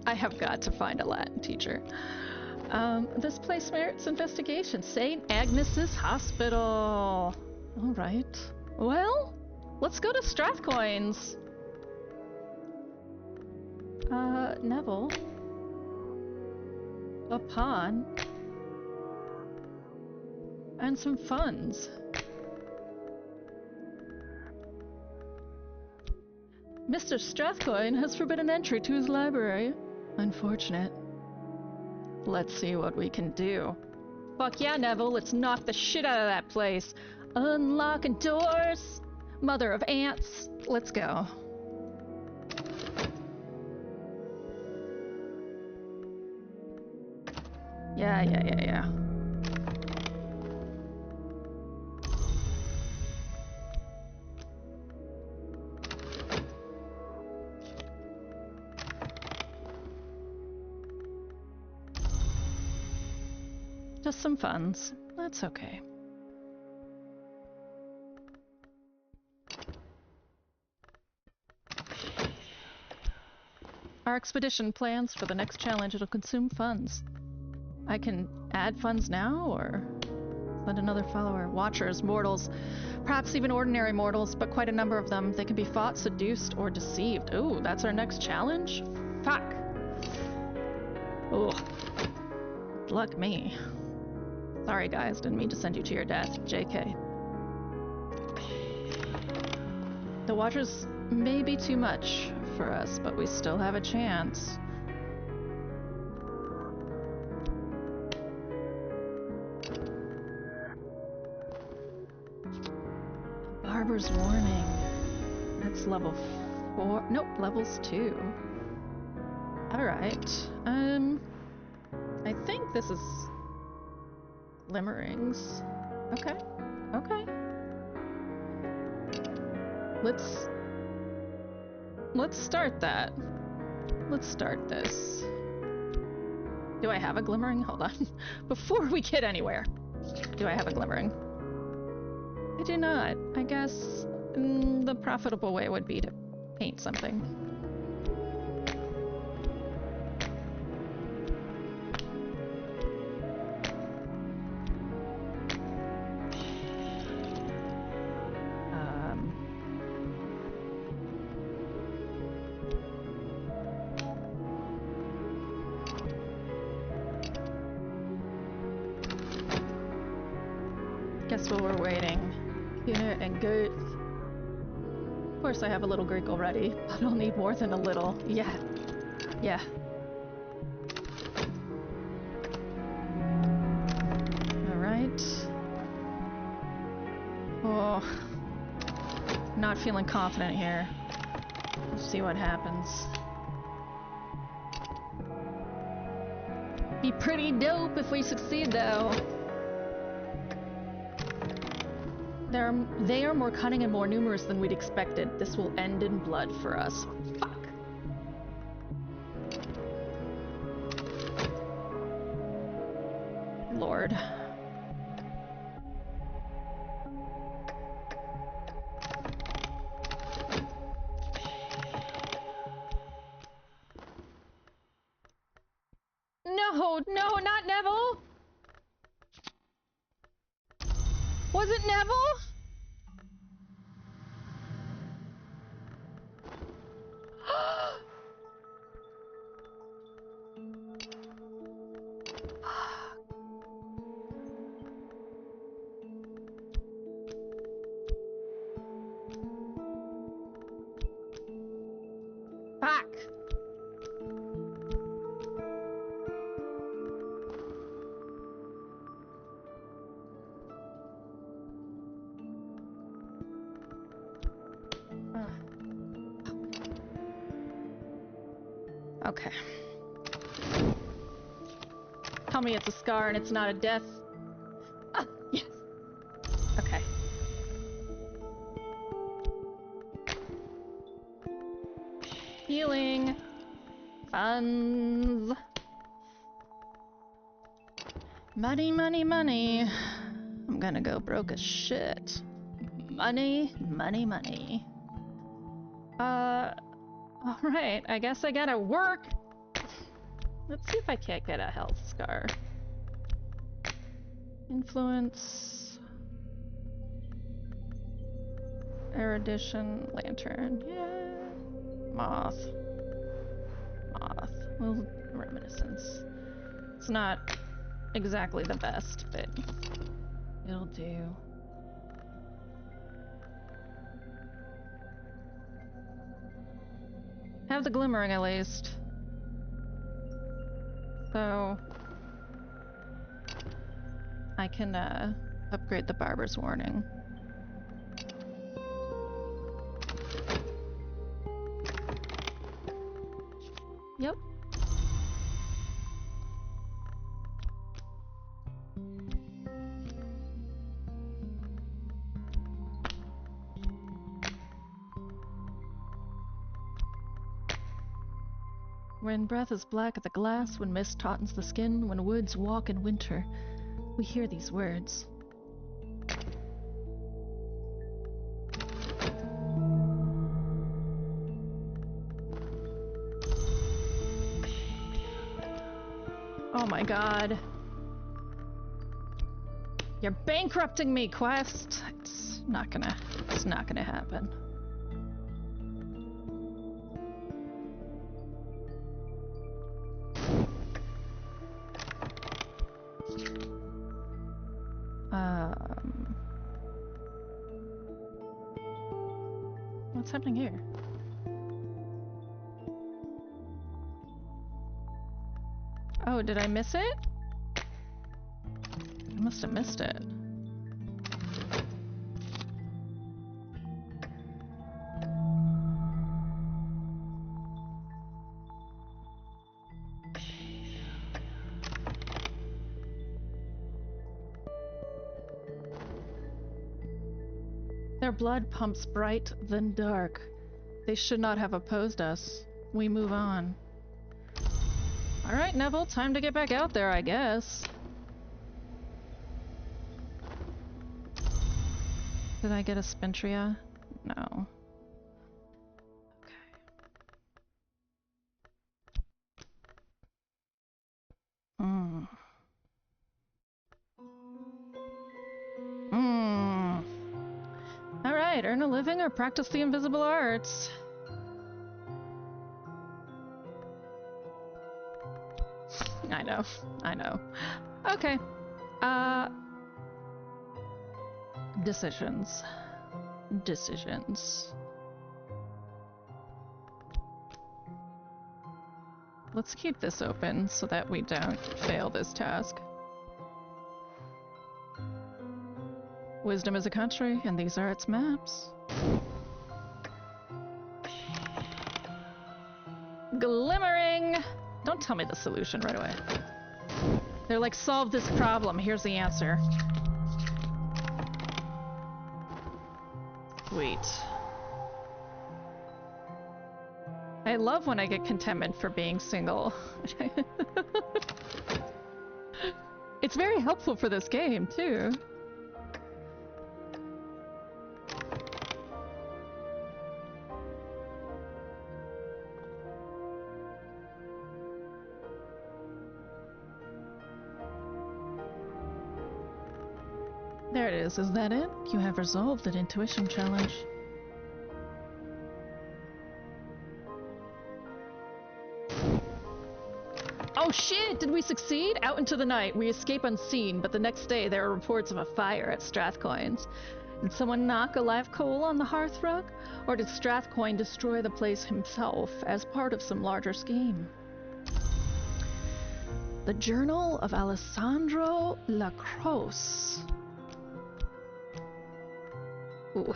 I have got to find a Latin teacher. This place merits investigation. St. Agnes's Hospital. Alright. Well, let's go to Strathcoins. Neville. A pawn. And some funds. Mr. Strathcoin has forbidden entry to his library. Unfortunate. Let's see what we can do. Fuck yeah, Neville, let's knock the shit out of that place. Unlocking doors! Mother of ants, let's go. Yeah. Just some funds. That's okay. Our expedition plans for the next challenge. It'll consume funds. I can add funds now, or send another follower. Watchers, mortals, perhaps even ordinary mortals, but quite a number of them. They can be fought, seduced, or deceived. Ooh, that's our next challenge? Fuck! Ooh. Good luck me. Sorry guys, didn't mean to send you to your death. JK. The Watchers may be too much for us, but we still have a chance. Barber's Warning. That's level 4. Nope, levels 2. Alright. I think this is Glimmerings. Okay. Let's start that. Let's start this. Do I have a glimmering? Hold on. Before we get anywhere, do I have a glimmering? I do not. I guess the profitable way would be to paint something. Guess while we're waiting, Kuna and Goethe. Of course I have a little Greek already, but I'll need more than a little. Yeah. Yeah. Alright. Oh. Not feeling confident here. Let's see what happens. Be pretty dope if we succeed, though. They are more cunning and more numerous than we'd expected. This will end in blood for us. Fuck. Lord. No, no, not Neville! Was it Neville? Fuck! Okay. Tell me it's a scar and it's not a death. Ah, yes. Okay. Healing. Funds. Money, money, money. I'm gonna go broke as shit. Money, money, money. Alright, I guess I gotta work. Let's see if I can't get a health scar. Influence. Erudition. Lantern. Yeah. Moth. Moth. Well, reminiscence. It's not exactly the best, but it'll do. Have the glimmering at least. So I can upgrade the barber's warning. Yep. When breath is black at the glass, when mist tautens the skin, when woods walk in winter, we hear these words. Oh my god. You're bankrupting me, Quest! It's not gonna happen. What's happening here? Oh, did I miss it? I must have missed it. Their blood pumps bright, then dark. They should not have opposed us. We move on. Alright, Neville, time to get back out there, I guess. Did I get a Spentria? No. Okay. Alright, earn a living or practice the invisible arts. I know. Okay. Decisions. Decisions. Let's keep this open so that we don't fail this task. Wisdom is a country, and these are its maps. Glimmering! Don't tell me the solution right away. They're like, solve this problem, here's the answer. Sweet. I love when I get contentment for being single. It's very helpful for this game, too. There it is that it? You have resolved an intuition challenge. Oh shit! Did we succeed? Out into the night. We escape unseen, but the next day there are reports of a fire at Strathcoyne's. Did someone knock a live coal on the hearthrug? Or did Strathcoyne destroy the place himself as part of some larger scheme? The Journal of Alessandro Lacrosse. Ooh.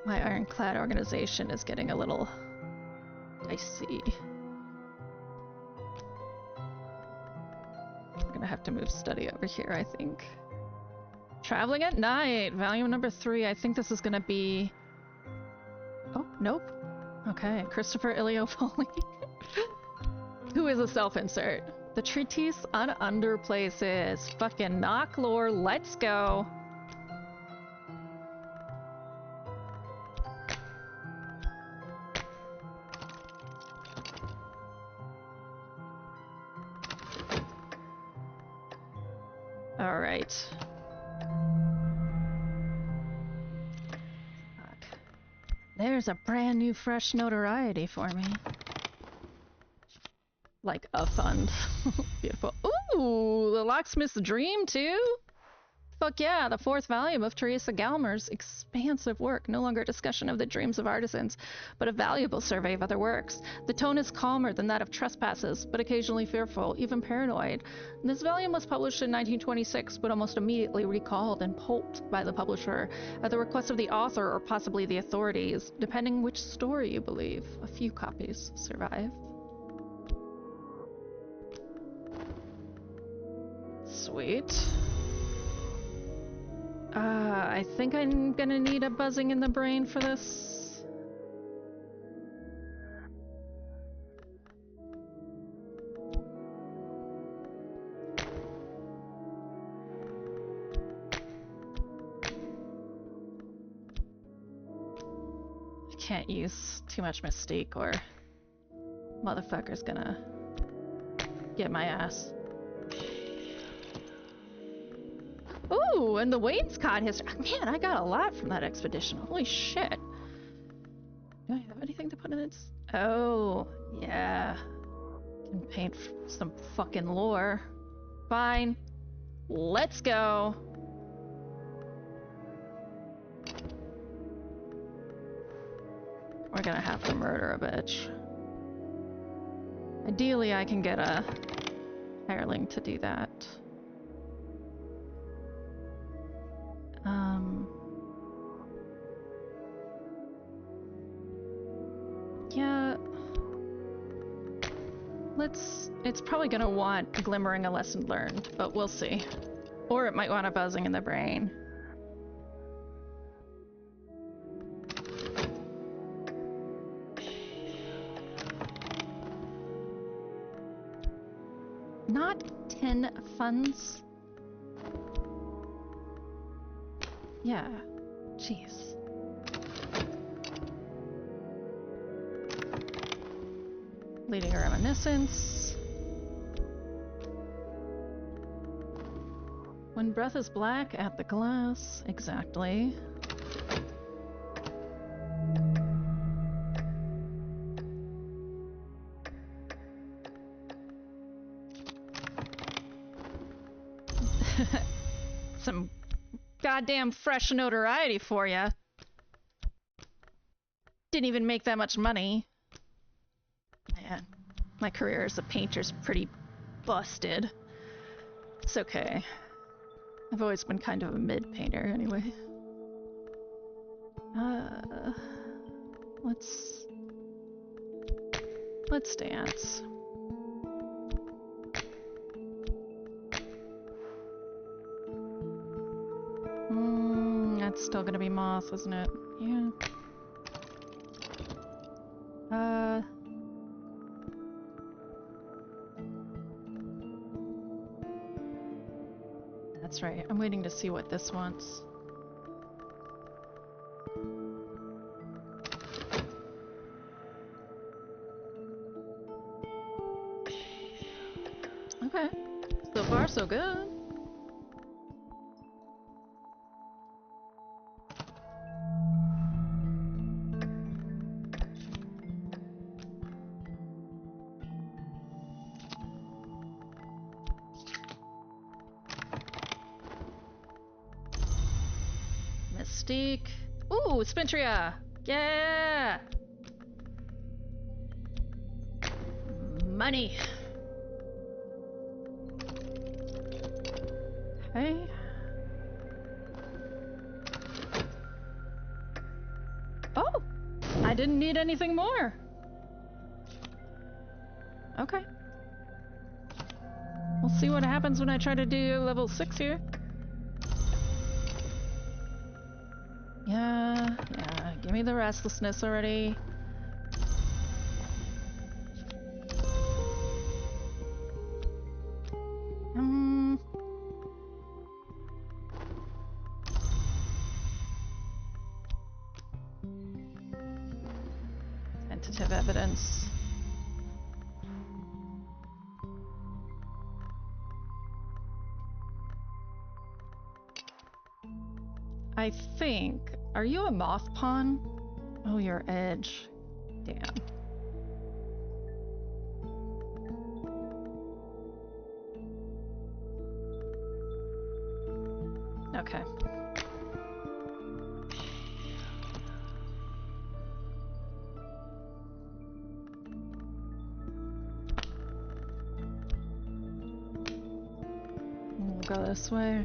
My ironclad organization is getting a little dicey. We're gonna have to move study over here, I think. Traveling at Night, volume number 3. I think this is gonna be... Oh, nope. Okay, Christopher Iliopoli. Who is a self-insert? The Treatise on Underplaces. Fucking knock lore, let's go. All right. Fuck. There's a brand new fresh notoriety for me. Like a fund. Beautiful. Ooh, The Locksmith's Dream too? Fuck yeah, the 4th volume of Teresa Galmer's expansive work. No longer a discussion of the dreams of artisans, but a valuable survey of other works. The tone is calmer than that of Trespasses, but occasionally fearful, even paranoid. This volume was published in 1926, but almost immediately recalled and pulped by the publisher at the request of the author or possibly the authorities, depending which story you believe. A few copies survive. Sweet. I think I'm gonna need a buzzing in the brain for this. I can't use too much Mystique or motherfucker's gonna get my ass. Ooh, and the Wainscott history. Man, I got a lot from that expedition. Holy shit. Do I have anything to put in it? Oh, yeah. Can paint some fucking lore. Fine. Let's go. We're gonna have to murder a bitch. Ideally, I can get a hireling to do that. Yeah. It's probably gonna want glimmering a lesson learned, but we'll see. Or it might want a buzzing in the brain. Not 10 funds. Yeah. Jeez. Leading a reminiscence. When breath is black at the glass. Exactly. Some goddamn fresh notoriety for ya. Didn't even make that much money. Man, my career as a painter's pretty busted. It's okay. I've always been kind of a mid-painter anyway. Let's dance. That's still gonna be moth, isn't it? Yeah. That's right. I'm waiting to see what this wants. Okay. So far, so good. Mystique. Ooh, Spintria! Yeah! Money. Okay. Oh! I didn't need anything more. Okay. We'll see what happens when I try to do level 6 here. Yeah, give me the restlessness already. Tentative evidence. I think... Are you a moth pawn? Oh, your edge. Damn. Okay. We'll go this way.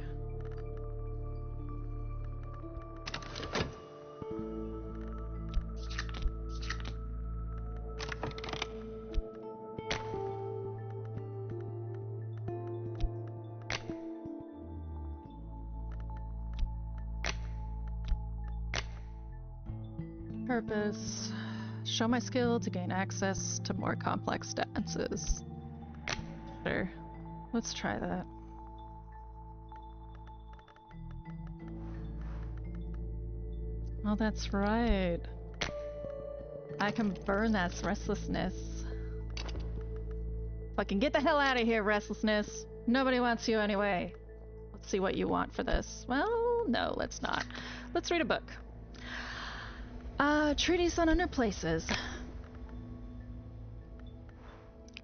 Purpose. Show my skill to gain access to more complex dances. Sure. Let's try that. Oh, that's right. I can burn that restlessness. Fucking get the hell out of here, restlessness. Nobody wants you anyway. Let's see what you want for this. Well, no, let's not. Let's read a book. Treatise on Underplaces.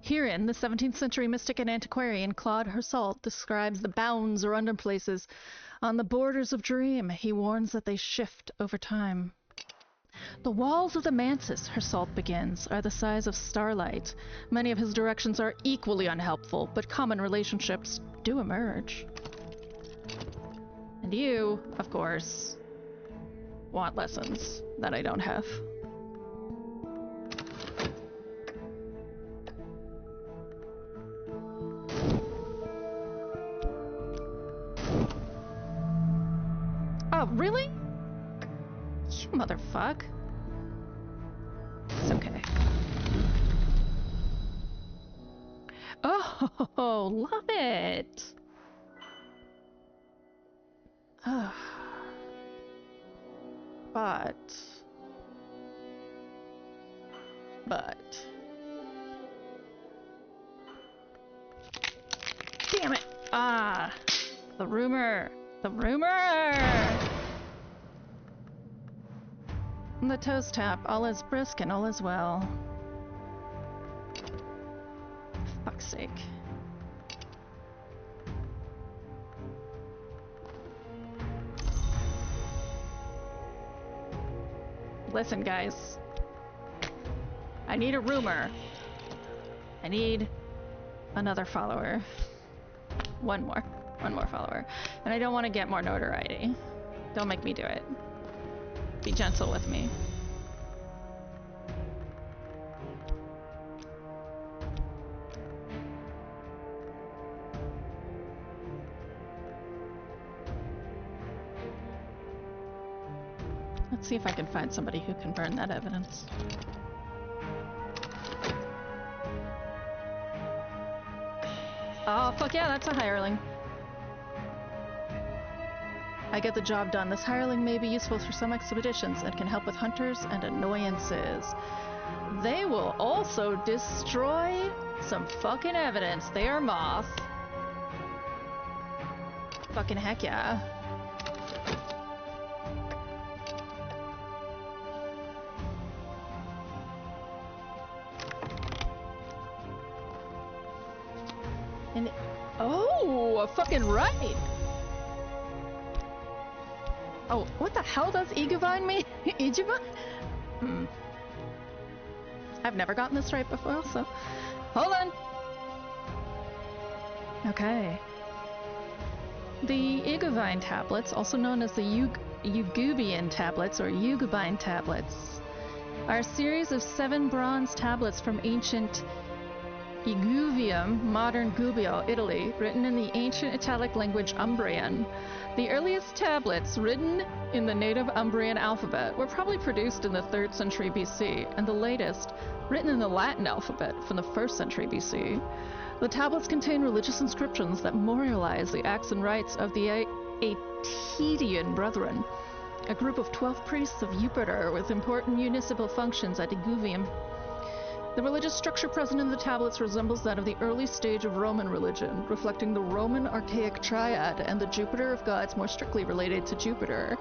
Herein, the 17th century mystic and antiquarian Claude Hersault describes the bounds or underplaces on the borders of dream. He warns that they shift over time. The walls of the mantis, Hersault begins, are the size of starlight. Many of his directions are equally unhelpful, but common relationships do emerge. And you, of course, want lessons that I don't have. Oh, really? You motherfuck. It's okay. Oh, love it. But... Damn it! Ah! The rumor! The rumor! The toes tap. All is brisk and all is well. Fuck's sake. Listen, guys. I need a rumor. I need another follower. One more follower. And I don't want to get more notoriety. Don't make me do it. Be gentle with me. Let's see if I can find somebody who can burn that evidence. Oh, fuck yeah, that's a hireling. I get the job done. This hireling may be useful for some expeditions and can help with hunters and annoyances. They will also destroy some fucking evidence. They are moth. Fucking heck yeah. And oh, fucking right. Oh, what the hell does Iguvine mean? Iguvine? I've never gotten this right before, so hold on. Okay. The Iguvine tablets, also known as the Yugubian tablets or Yugubine tablets, are a series of 7 bronze tablets from ancient Iguvium, modern Gubbio, Italy, written in the ancient Italic language Umbrian. The earliest tablets, written in the native Umbrian alphabet, were probably produced in the 3rd century BC, and the latest, written in the Latin alphabet, from the 1st century BC. The tablets contain religious inscriptions that memorialize the acts and rites of the Aetidian Brethren, a group of 12 priests of Jupiter with important municipal functions at Iguvium. The religious structure present in the tablets resembles that of the early stage of Roman religion, reflecting the Roman archaic triad and the Jupiter of gods more strictly related to Jupiter.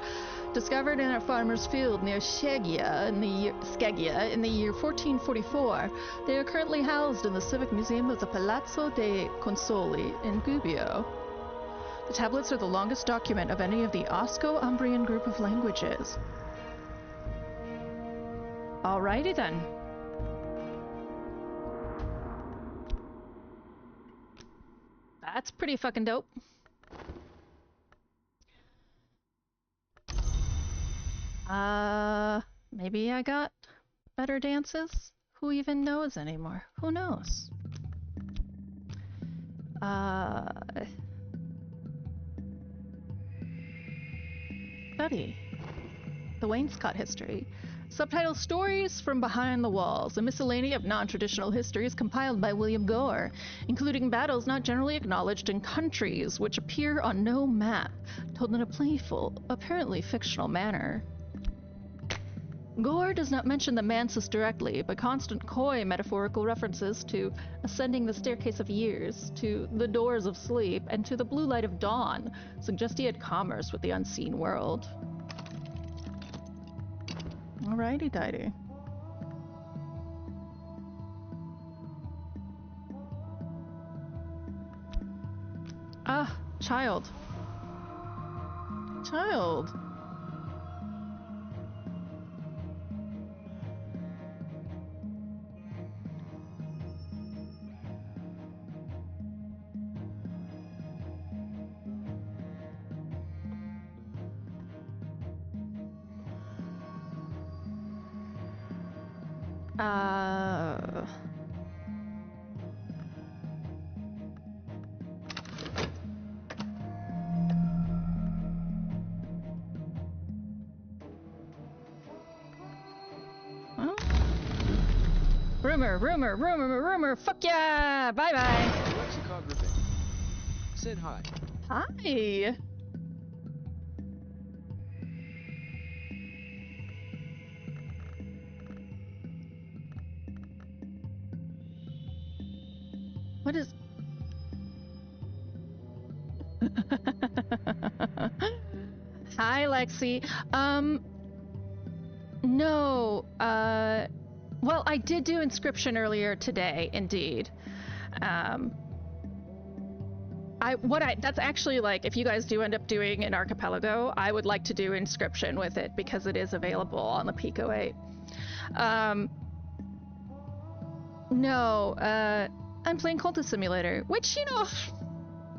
Discovered in a farmer's field near Scegia in the year 1444, they are currently housed in the Civic Museum of the Palazzo dei Consoli in Gubbio. The tablets are the longest document of any of the Osco-Umbrian group of languages. Alrighty then. That's pretty fucking dope. Maybe I got better dances? Who even knows anymore? Who knows? Study. The Wainscot History. Subtitle Stories from Behind the Walls, a miscellany of non-traditional histories compiled by William Gore, including battles not generally acknowledged in countries which appear on no map, told in a playful, apparently fictional manner. Gore does not mention the Mansus directly, but constant coy metaphorical references to ascending the staircase of years, to the doors of sleep, and to the blue light of dawn suggest he had commerce with the unseen world. Alrighty, dighty. Ah, child. Child. Well, rumor, fuck yeah, bye-bye. Lexicography. Said hi. Hi. What is... Hi, Lexi. No, well, I did do inscription earlier today, indeed. That's actually, like, if you guys do end up doing an archipelago, I would like to do Inscription with it because it is available on the Pico 8. No, I'm playing Cultist Simulator, which, you know,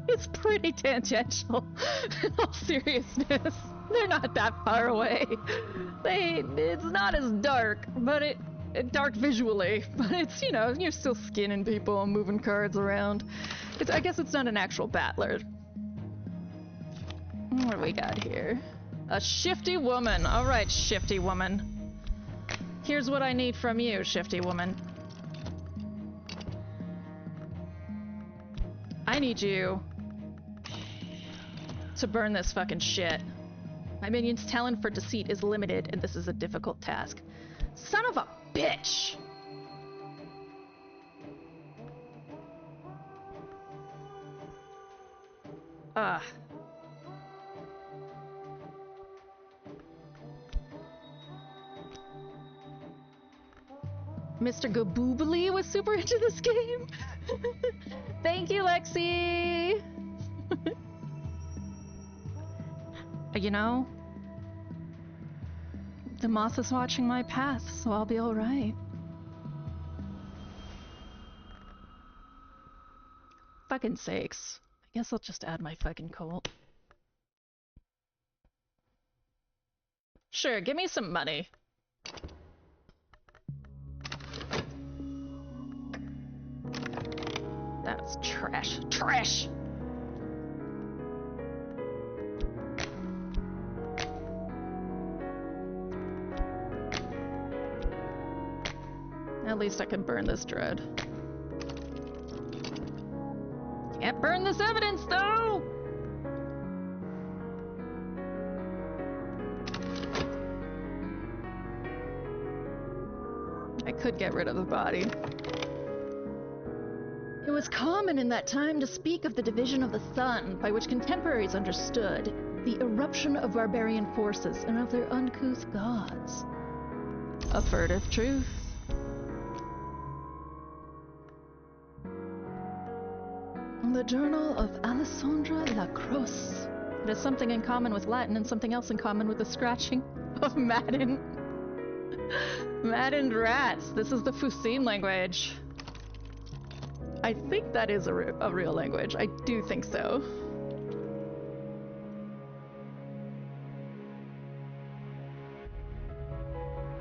it's pretty tangential, in all seriousness. They're not that far away. It's not as dark, but dark visually, but it's, you know, you're still skinning people and moving cards around. I guess it's not an actual battler. What do we got here? A shifty woman. All right, shifty woman. Here's what I need from you, shifty woman. I need you to burn this fucking shit. My minion's talent for deceit is limited, and this is a difficult task. Son of a bitch! Mr. Gaboobly was super into this game. Thank you, Lexi! You know, the moth is watching my path, so I'll be alright. Fucking sakes. I guess I'll just add my fucking cult. Sure, give me some money. That's trash. Trash! At least I can burn this dread. Can't burn this evidence, though! I could get rid of the body. It was common in that time to speak of the division of the sun, by which contemporaries understood the eruption of barbarian forces and of their uncouth gods. A furtive truth. The Journal of Alessandra Lacrosse. It has something in common with Latin and something else in common with the scratching of maddened rats. This is the Fusine language. I think that is a real language. I do think so.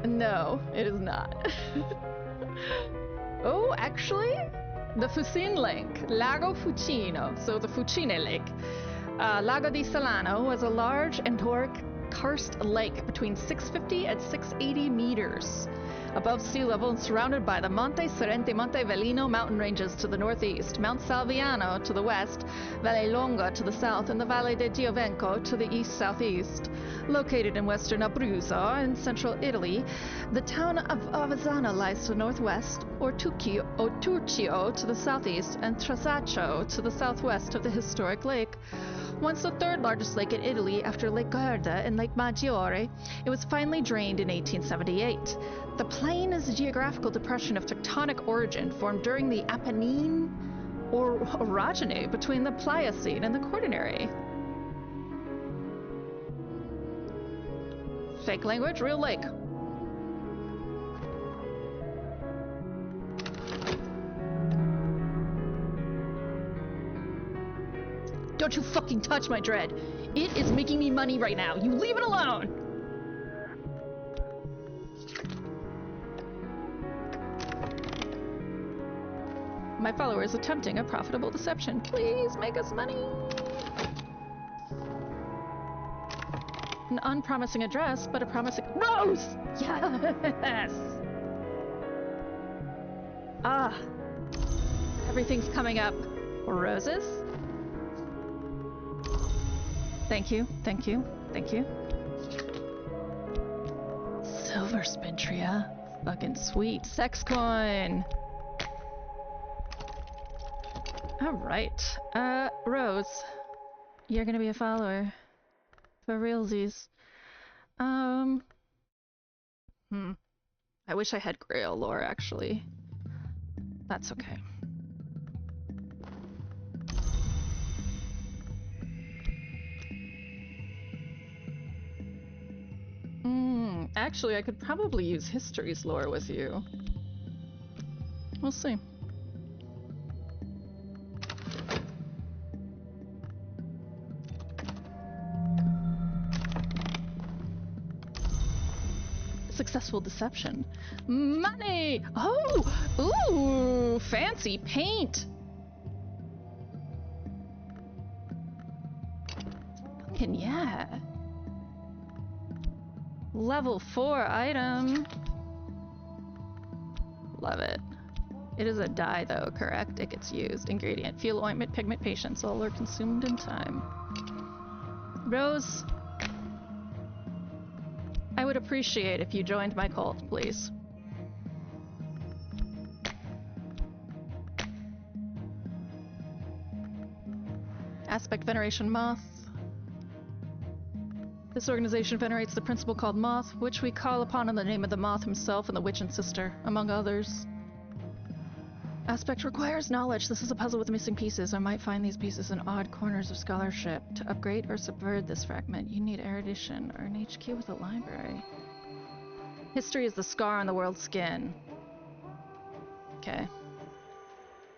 No, it is not. Oh, actually? The Fucine Lake, Lago Fucino, so the Fucine Lake. Lago di Salano was a large endorheic karst lake between 650 and 680 meters above sea level and surrounded by the Monte Serente Monte Velino mountain ranges to the northeast, Mount Salviano to the west, Valle Longa to the south, and the Valle de Giovenco to the east-southeast. Located in western Abruzzo in central Italy, the town of Avezzano lies to the northwest, Turcio to the southeast, and Trasaccio to the southwest of the historic lake. Once the third largest lake in Italy after Lake Garda and Lake Maggiore, it was finally drained in 1878. The plain is a geographical depression of tectonic origin formed during the Apennine or orogeny between the Pliocene and the Quaternary. Fake language, real lake. Don't you fucking touch my dread. It is making me money right now. You leave it alone. My follower is attempting a profitable deception. Please make us money. An unpromising address, but a promising Rose! Yes! Ah. Everything's coming up. Roses? Thank you, thank you, thank you. Silver Spintria. Fucking sweet. Sex coin. Alright. Rose. You're gonna be a follower. For realsies. I wish I had Grail lore, actually. That's okay. actually, I could probably use history's lore with you. We'll see. Successful deception. Money! Oh! Ooh! Fancy paint! Fucking yeah. Level 4 item. Love it. It is a dye though, correct? It gets used. Ingredient. Fuel, ointment, pigment, patience. All are consumed in time. Rose, I would appreciate if you joined my cult, please. Aspect Veneration Moth. This organization venerates the principle called Moth, which we call upon in the name of the Moth himself and the Witch and Sister, among others. Aspect requires knowledge. This is a puzzle with missing pieces. I might find these pieces in odd corners of scholarship. To upgrade or subvert this fragment, you need erudition or an HQ with a library. History is the scar on the world's skin. Okay.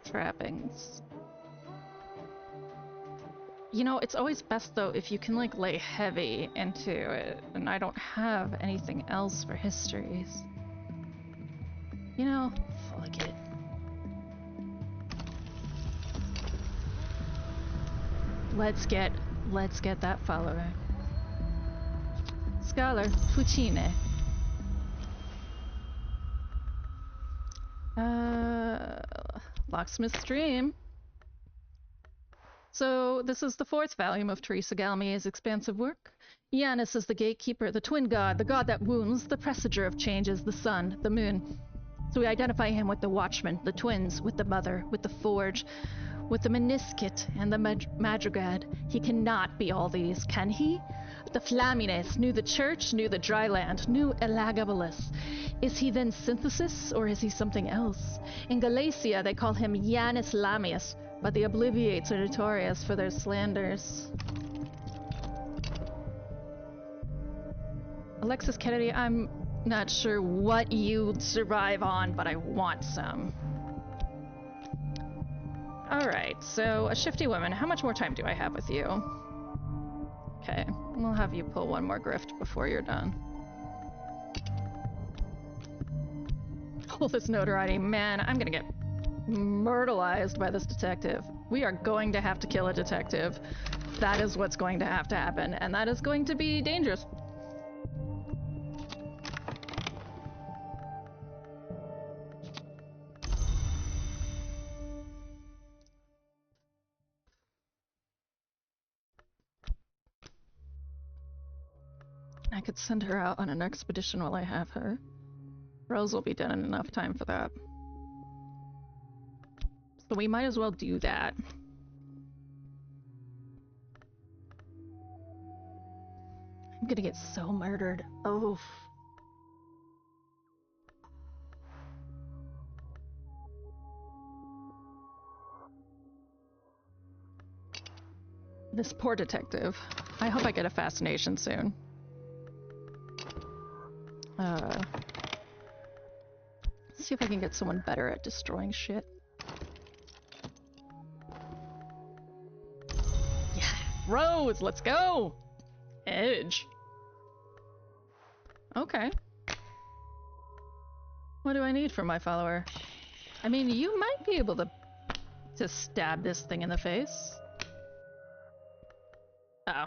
Trappings. You know, it's always best though if you can like lay heavy into it, and I don't have anything else for histories. You know, fuck it. Let's get that follower. Scholar Fucine. Locksmith's Dream. So, this is the 4th volume of Teresa Galmier's expansive work. Janus is the gatekeeper, the twin god, the god that wounds, the presager of changes, the sun, the moon. So we identify him with the watchman, the twins, with the mother, with the forge, with the meniscate and the madrigad. He cannot be all these, can he? The Flamines knew the church, knew the dry land, knew Elagabalus. Is he then synthesis, or is he something else? In Galatia, they call him Janus Lamius, but the Obliviates are notorious for their slanders. Alexis Kennedy, I'm not sure what you'd survive on, but I want some. Alright, so a shifty woman. How much more time do I have with you? Okay, we'll have you pull one more grift before you're done. Pull this notoriety. Man, I'm gonna get myrtleized by this detective. We are going to have to kill a detective. That is what's going to have to happen, and that is going to be dangerous. I could send her out on an expedition while I have her. Rose will be done in enough time for that. So we might as well do that. I'm gonna get so murdered. Oh. This poor detective. I hope I get a fascination soon. Let's see if I can get someone better at destroying shit. Yeah, Rose, let's go! Edge. Okay. What do I need from my follower? I mean, you might be able to stab this thing in the face. Uh-oh.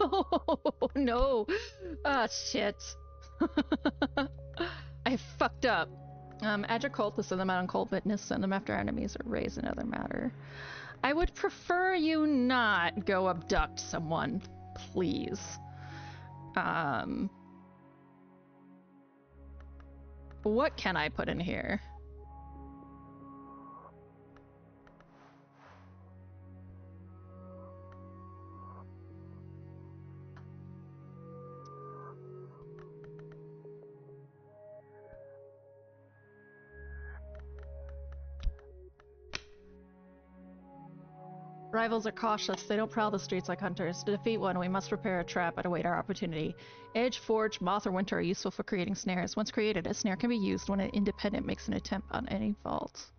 Oh, no. Ah, shit. I fucked up. Add your cultists, send them out on cult witness, send them after enemies, or raise another matter. I would prefer you not go abduct someone, please. What can I put in here? Rivals are cautious. They don't prowl the streets like hunters. To defeat one, we must prepare a trap and await our opportunity. Edge, forge, moth, or winter are useful for creating snares. Once created, a snare can be used when an independent makes an attempt on any vault.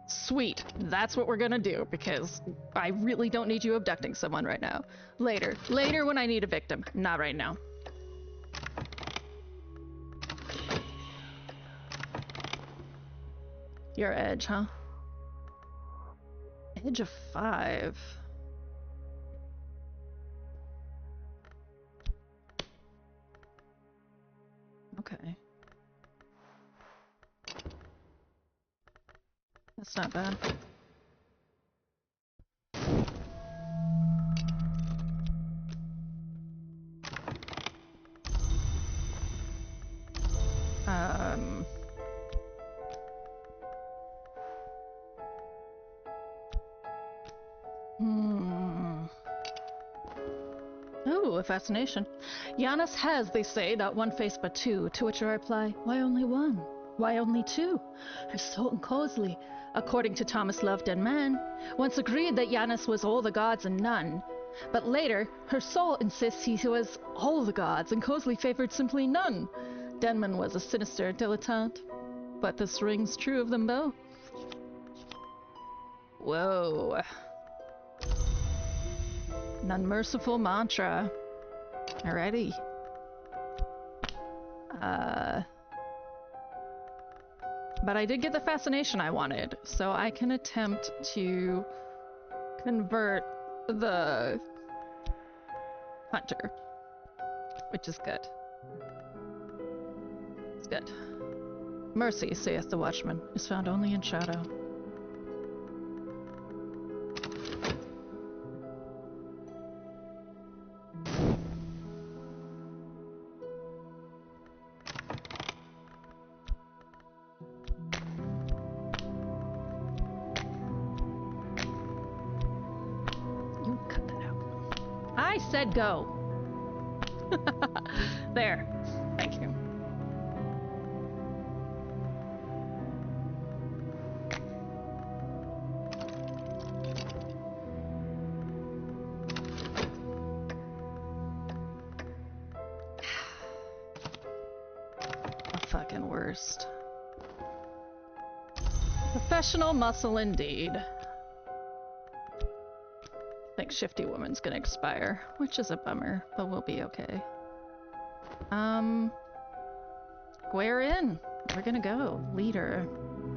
Sweet. That's what we're gonna do, because I really don't need you abducting someone right now. Later. Later when I need a victim. Not right now. Your edge, huh? Edge of 5. Okay. That's not bad. Ooh, a fascination. Giannis has, they say, not one face but two, to which I reply, why only one? Why only two? Her soul and Cosley, according to Thomas Loveden Man, once agreed that Giannis was all the gods and none. But later, her soul insists he was all the gods, and Cosley favored simply none. Denman was a sinister dilettante, but this rings true of them both. Whoa. An unmerciful mantra. Alrighty. But I did get the fascination I wanted, so I can attempt to convert the hunter, which is good. It's good. Mercy, saith the watchman, is found only in shadow. Said go. There. Thank you. The fucking worst. Professional muscle indeed. I think Shifty Woman's gonna expire, which is a bummer, but we'll be okay. Guerin, we're gonna go. Leader.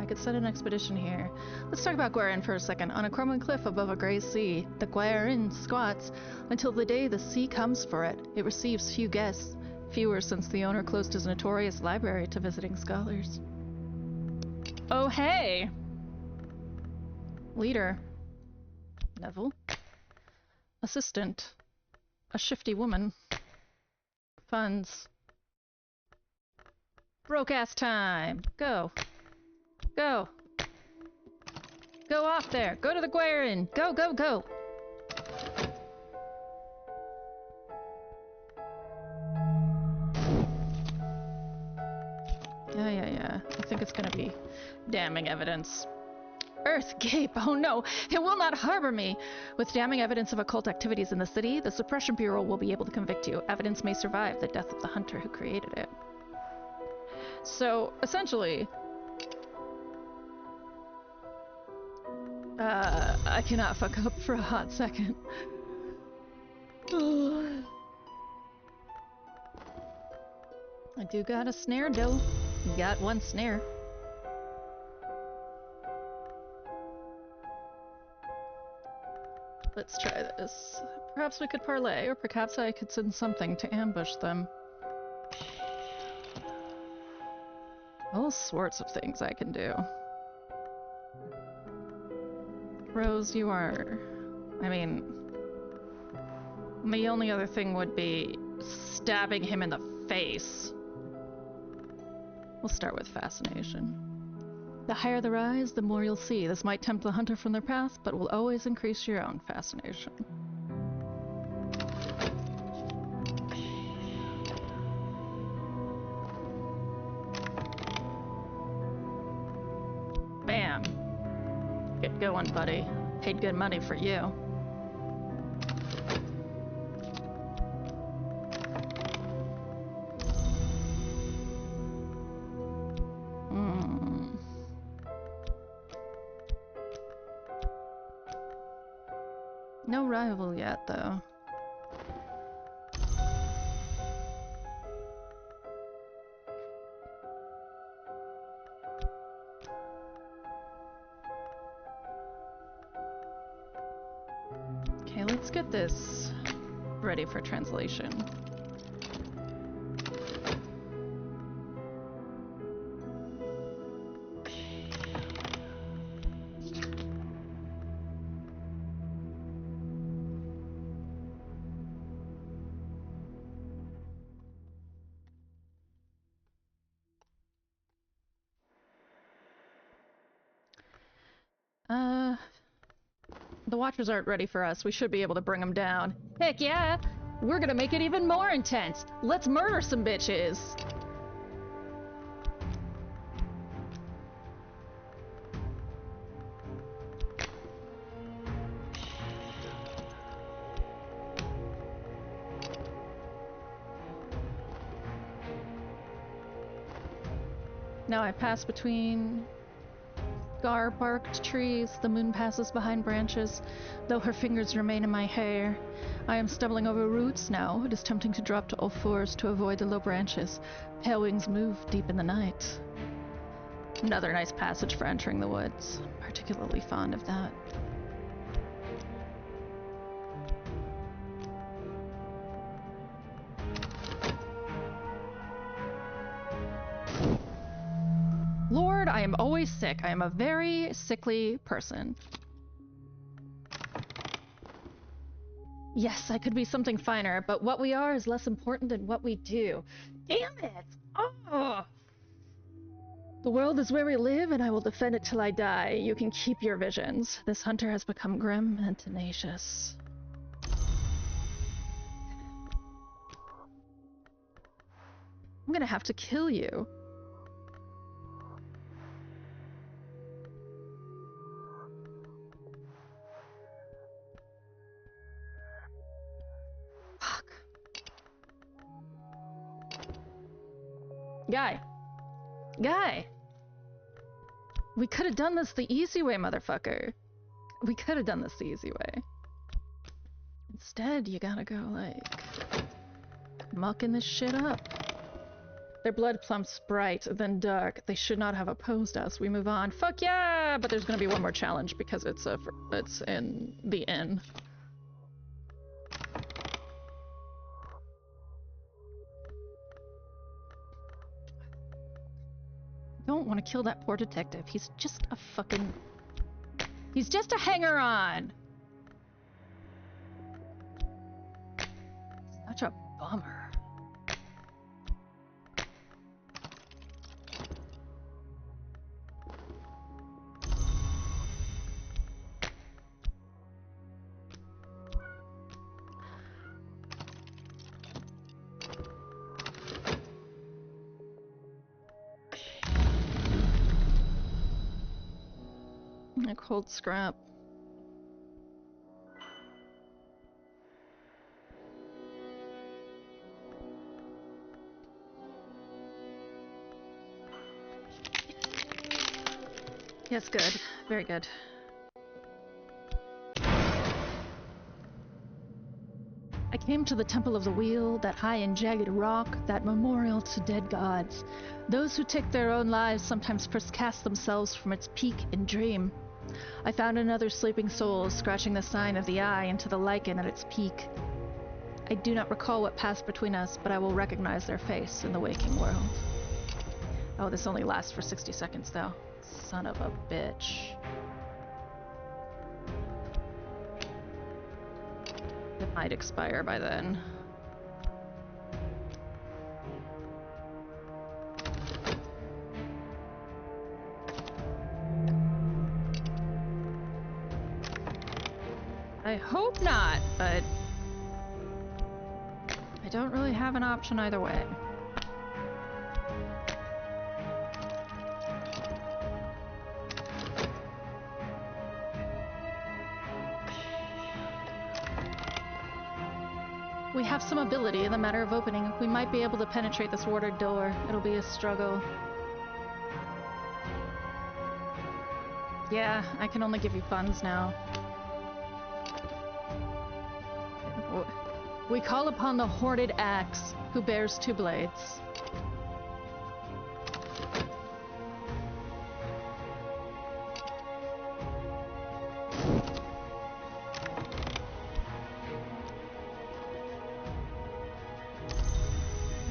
I could set an expedition here. Let's talk about Guerin for a second. On a crumbling cliff above a gray sea, the Guerin squats until the day the sea comes for it. It receives few guests, fewer since the owner closed his notorious library to visiting scholars. Oh hey! Leader. Neville. Assistant. A shifty woman. Funds. Broke ass time. Go. Go. Go off there. Go to the Guerin. Go, go, go. Yeah. I think it's gonna be damning evidence. Earth Gape, oh no, it will not harbor me! With damning evidence of occult activities in the city, the Suppression Bureau will be able to convict you. Evidence may survive the death of the hunter who created it. So, essentially, I cannot fuck up for a hot second. I do got a snare, though. You got one snare. Let's try this. Perhaps we could parlay, or perhaps I could send something to ambush them. All sorts of things I can do. Rose, you are... I mean... The only other thing would be stabbing him in the face. We'll start with fascination. The higher the rise, the more you'll see. This might tempt the hunter from their path, but will always increase your own fascination. Bam! Get going, buddy. Paid good money for you. No rival yet, though. Okay, let's get this ready for translation. The Watchers aren't ready for us. We should be able to bring them down. Heck yeah! We're gonna make it even more intense! Let's murder some bitches! Now I pass between scar-barked trees. The moon passes behind branches, though her fingers remain in my hair. I am stumbling over roots now. It is tempting to drop to all fours to avoid the low branches. Pale wings move deep in the night. Another nice passage for entering the woods. Particularly fond of that. Lord, I am always sick. I am a very sickly person. Yes, I could be something finer, but what we are is less important than what we do. Damn it! Oh! The world is where we live, and I will defend it till I die. You can keep your visions. This hunter has become grim and tenacious. I'm gonna have to kill you. Fuck. Guy! We could have done this the easy way, motherfucker. We could have done this the easy way. Instead, you gotta go, like, mucking this shit up. Their blood plumps bright, then dark. They should not have opposed us. We move on. Fuck yeah! But there's gonna be one more challenge because it's in the inn. Don't want to kill that poor detective. He's just a fucking... He's just a hanger-on! Such a bummer. A cold scrap. Yes, good. Very good. I came to the Temple of the Wheel, that high and jagged rock, that memorial to dead gods. Those who take their own lives sometimes first cast themselves from its peak in dream. I found another sleeping soul, scratching the sign of the eye into the lichen at its peak. I do not recall what passed between us, but I will recognize their face in the waking world. Oh, this only lasts for 60 seconds, though. Son of a bitch. It might expire by then. I hope not, but I don't really have an option either way. We have some ability in the matter of opening. We might be able to penetrate this warded door. It'll be a struggle. Yeah, I can only give you funds now. We call upon the hoarded axe, who bears 2 blades.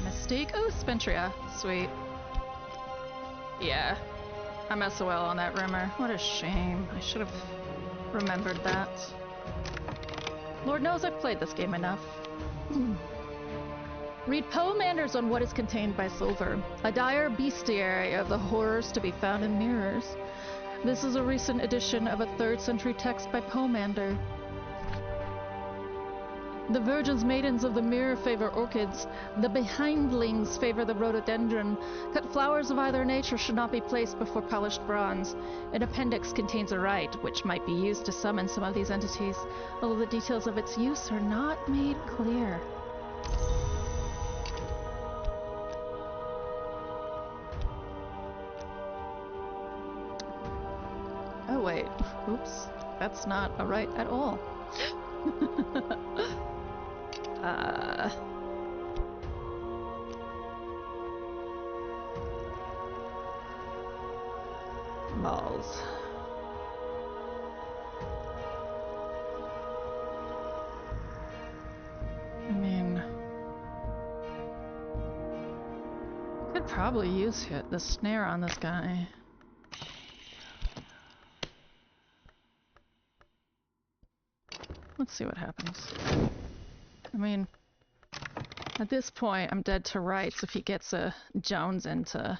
Mystique? Oh, Spentria. Sweet. Yeah. I'm SOL on that rumor. What a shame. I should have remembered that. Lord knows I've played this game enough. Read Poemanders on what is contained by silver, a dire bestiary of the horrors to be found in mirrors. This is a recent edition of a 3rd century text by Poemander. The virgins maidens of the mirror favor orchids. The behindlings favor the rhododendron. Cut flowers of either nature should not be placed before polished bronze. An appendix contains a rite, which might be used to summon some of these entities, although the details of its use are not made clear. Oh wait, oops, that's not a rite at all. Balls. I mean, could probably use the snare on this guy. Let's see what happens. I mean, at this point, I'm dead to rights if he gets a Jones in to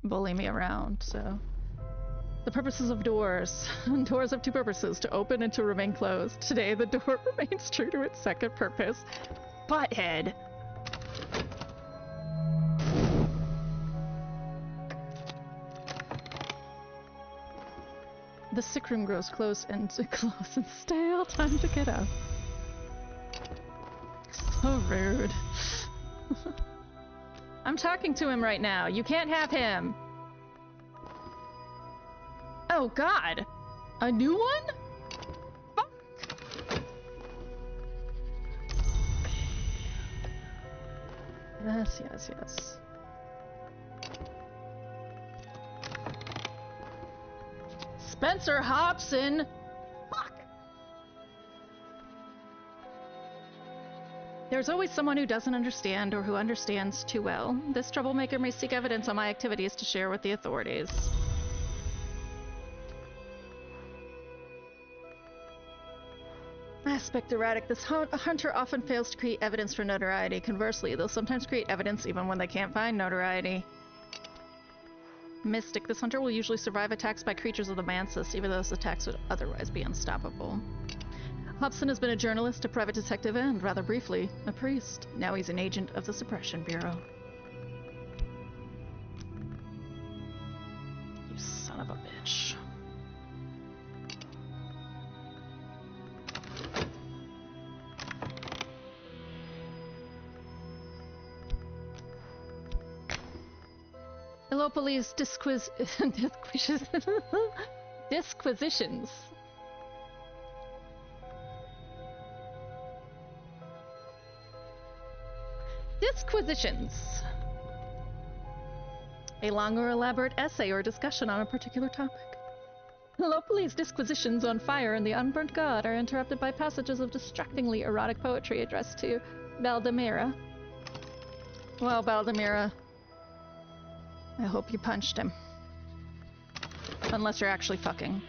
bully me around, so. The purposes of doors. Doors have 2 purposes, to open and to remain closed. Today, the door remains true to its second purpose. Butthead! The sick room grows close and stale. Time to get up. So rude. I'm talking to him right now. You can't have him. Oh god! A new one? Fuck! Yes, yes, yes. Spencer Hobson! Fuck! There's always someone who doesn't understand or who understands too well. This troublemaker may seek evidence on my activities to share with the authorities. Aspect erratic. This hunter often fails to create evidence for notoriety. Conversely, they'll sometimes create evidence even when they can't find notoriety. Mystic. This hunter will usually survive attacks by creatures of the Mansis, even though those attacks would otherwise be unstoppable. Hobson has been a journalist, a private detective, and, rather briefly, a priest. Now he's an agent of the Suppression Bureau. You son of a bitch. Hello, police. Disquisitions. Disquisitions. A long or elaborate essay or discussion on a particular topic. Hello, police. Disquisitions on fire and the unburnt god are interrupted by passages of distractingly erotic poetry addressed to Baldemira. Well, Baldemira, I hope you punched him. Unless you're actually fucking.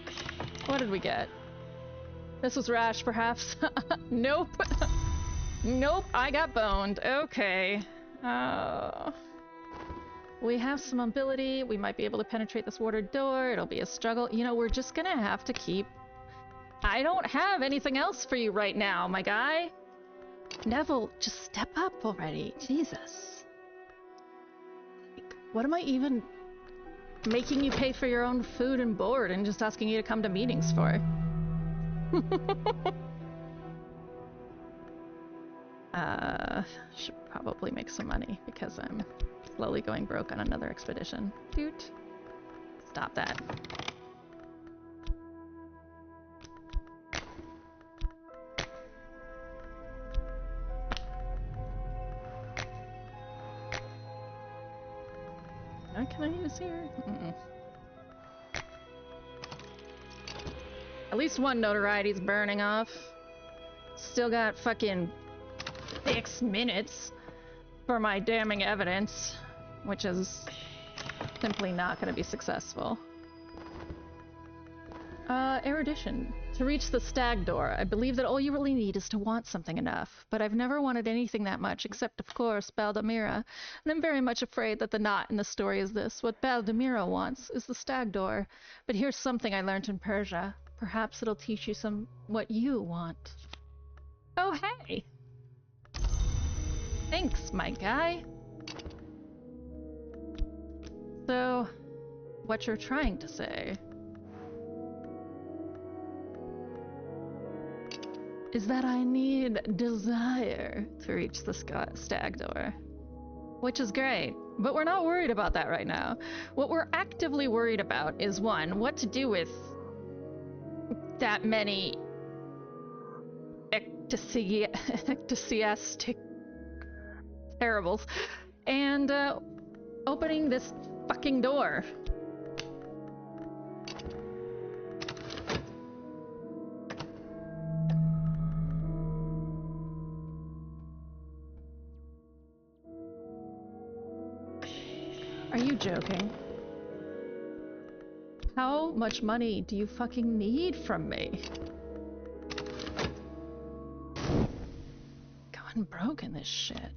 What did we get? This was rash, perhaps? Nope. Nope, I got boned. Okay. We have some mobility. We might be able to penetrate this water door. It'll be a struggle. You know, we're just gonna have to keep... I don't have anything else for you right now, my guy. Neville, just step up already. Jesus. What am I even making you pay for your own food and board and just asking you to come to meetings for? Should probably make some money because I'm slowly going broke on another expedition. Doot. Stop that. Can I use here? At least one notoriety's burning off. Still got fucking 6 minutes for my damning evidence, which is simply not going to be successful. Erudition. To reach the stag door, I believe that all you really need is to want something enough. But I've never wanted anything that much, except, of course, Baldamira. And I'm very much afraid that the knot in the story is this. What Baldamira wants is the stag door. But here's something I learned in Persia. Perhaps it'll teach you what you want. Oh, hey! Thanks, my guy. So, what you're trying to say is that I need desire to reach the stag door. Which is great, but we're not worried about that right now. What we're actively worried about is, one, what to do with that many ecstasiastic terribles, and opening this fucking door. Are you joking? How much money do you fucking need from me? Going broke in this shit.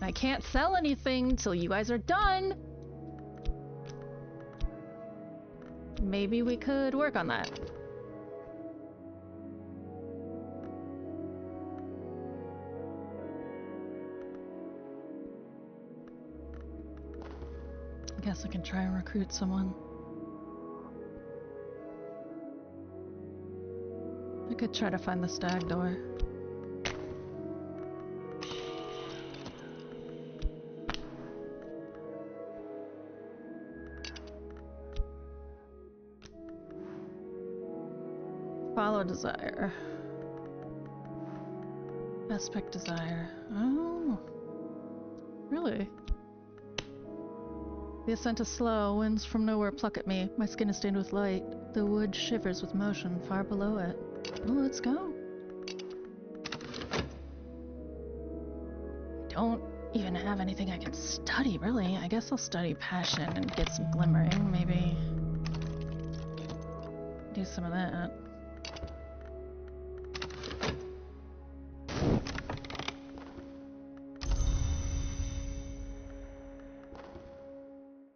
I can't sell anything till you guys are done. Maybe we could work on that. I guess I can try and recruit someone. I could try to find the stag door. Follow desire. Aspect desire. Oh. Really? The ascent is slow. Winds from nowhere pluck at me. My skin is stained with light. The wood shivers with motion far below it. Well, let's go. I don't even have anything I can study, really. I guess I'll study passion and get some glimmering, maybe. Do some of that.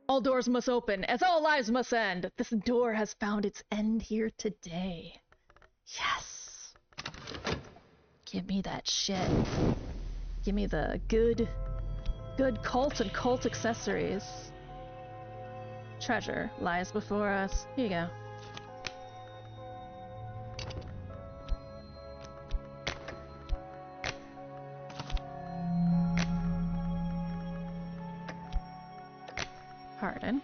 All doors must open, as all lives must end. This door has found its end here today. Yes. Give me that shit. Give me the good cult and cult accessories. Treasure lies before us. Here you go. Pardon.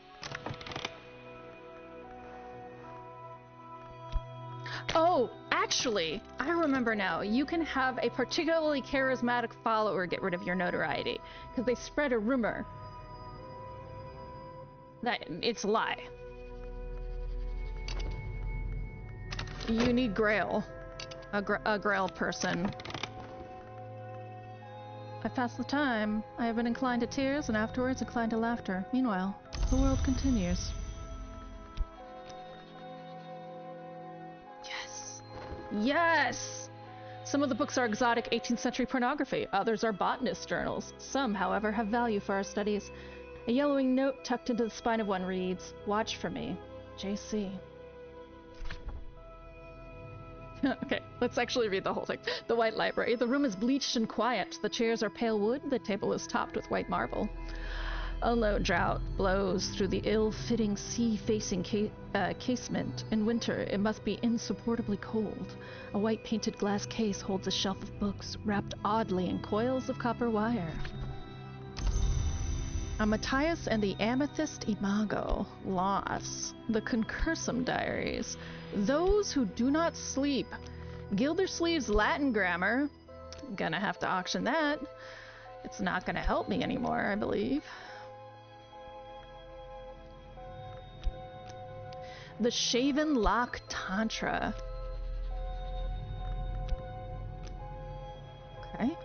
Oh, actually, I remember now. You can have a particularly charismatic follower get rid of your notoriety, because they spread a rumor that it's a lie. You need Grail. A Grail person. I pass the time. I have been inclined to tears, and afterwards inclined to laughter. Meanwhile, the world continues. Yes! Yes! Some of the books are exotic 18th century pornography. Others are botanist journals. Some, however, have value for our studies. A yellowing note tucked into the spine of one reads, "Watch for me, JC." Okay, let's actually read the whole thing. The White Library. The room is bleached and quiet. The chairs are pale wood. The table is topped with white marble. A low draught blows through the ill-fitting sea-facing casement. In winter, it must be insupportably cold. A white-painted glass case holds a shelf of books, wrapped oddly in coils of copper wire. A Matthias and the Amethyst Imago. Loss. The Concursum Diaries. Those Who Do Not Sleep. Gildersleeve's Latin Grammar. Gonna have to auction that. It's not gonna help me anymore, I believe. The Shaven Lock Tantra. Okay.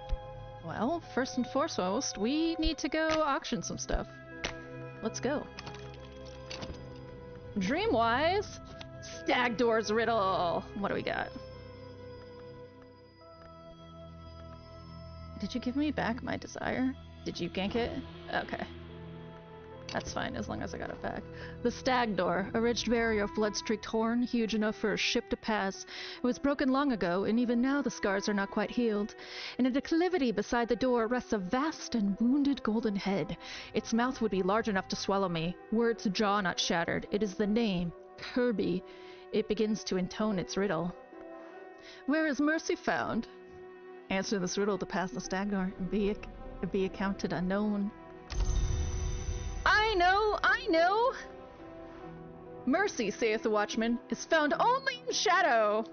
Well, first and foremost, we need to go auction some stuff. Let's go. Dreamwise, Stagdoor's Riddle. What do we got? Did you give me back my desire? Did you gank it? Okay. That's fine, as long as I got it back. The Stag Door, a ridged barrier of blood-streaked horn, huge enough for a ship to pass. It was broken long ago, and even now the scars are not quite healed. In a declivity beside the door rests a vast and wounded golden head. Its mouth would be large enough to swallow me, were its jaw not shattered. It is the name, Kirby. It begins to intone its riddle. Where is mercy found? Answer this riddle to pass the Stag Door and be accounted unknown. I know! Mercy, saith the watchman, is found only in shadow!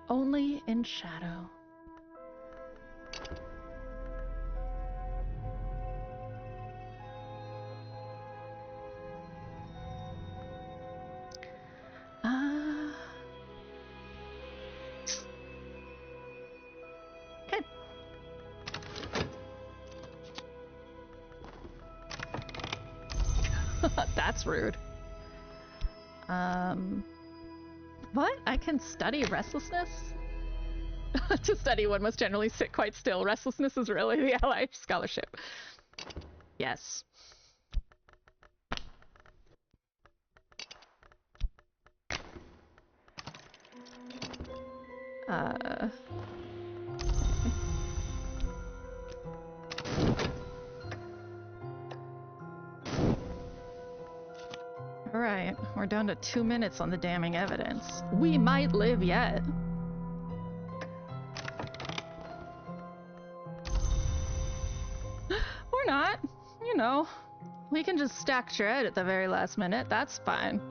Only in shadow. Okay. That's rude. What? I can study restlessness? To study, one must generally sit quite still. Restlessness is really the allied scholarship. Yes. Alright, we're down to 2 minutes on the damning evidence. We might live yet. Or not. You know, we can just stack dread at the very last minute. That's fine.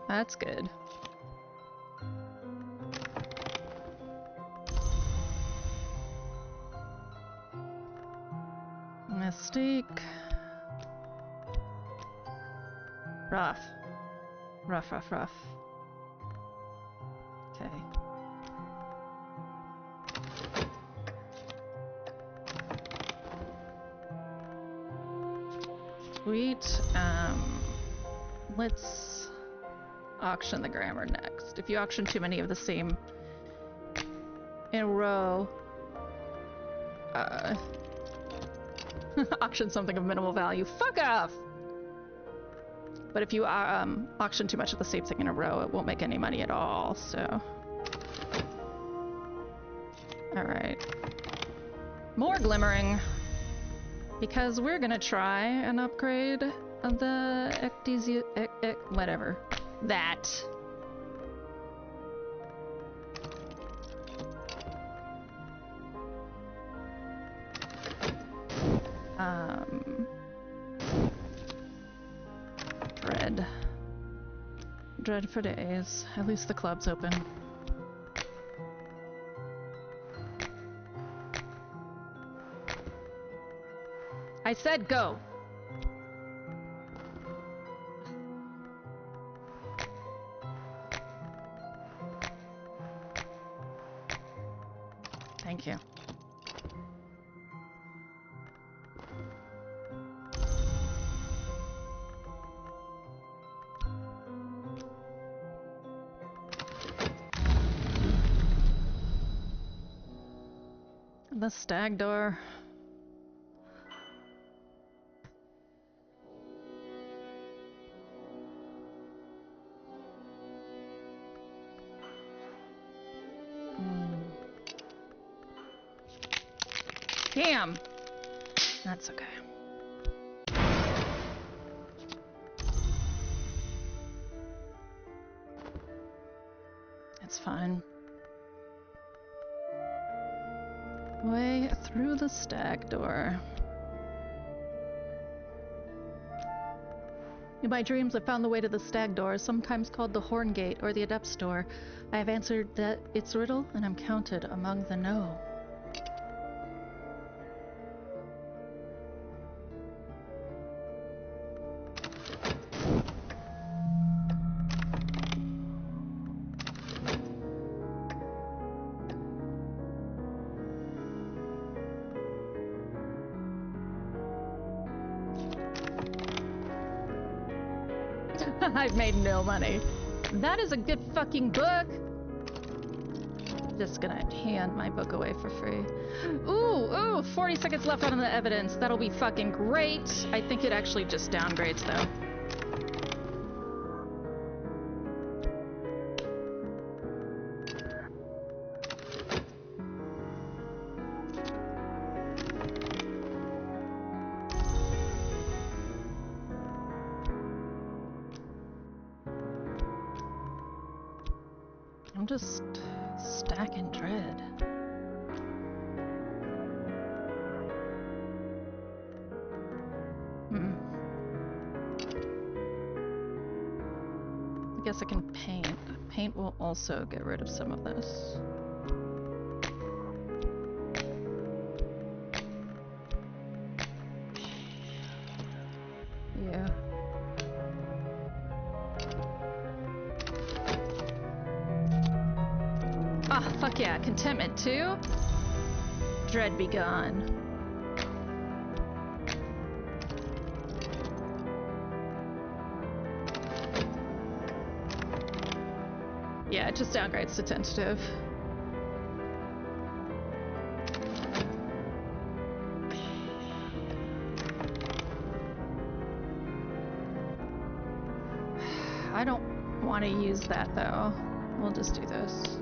That's good. Mystique. Rough. Rough. Okay. Sweet. Let's auction the grammar next. If you auction too many of the same in a row, auction something of minimal value. Fuck off! But if you auction too much of the same thing in a row, it won't make any money at all, so... Alright. More glimmering. Because we're gonna try and upgrade the whatever. That. Dread for days. At least the club's open. I said go! Thank you. The Stag Door. Damn! That's okay. It's fine. Way through the Stag Door. In my dreams, I found the way to the stag door, sometimes called the Horn Gate or the Adept's Door. I have answered that its riddle, and I'm counted among the know. I've made no money. That is a good fucking book! Just gonna hand my book away for free. Ooh, 40 seconds left on the evidence. That'll be fucking great. I think it actually just downgrades though. I'm just stacking dread. I guess I can paint. Paint will also get rid of some of this. Yeah. Ah, fuck yeah. Contentment too? Dread be gone. Yeah, it just downgrades to tentative. I don't want to use that though. We'll just do this.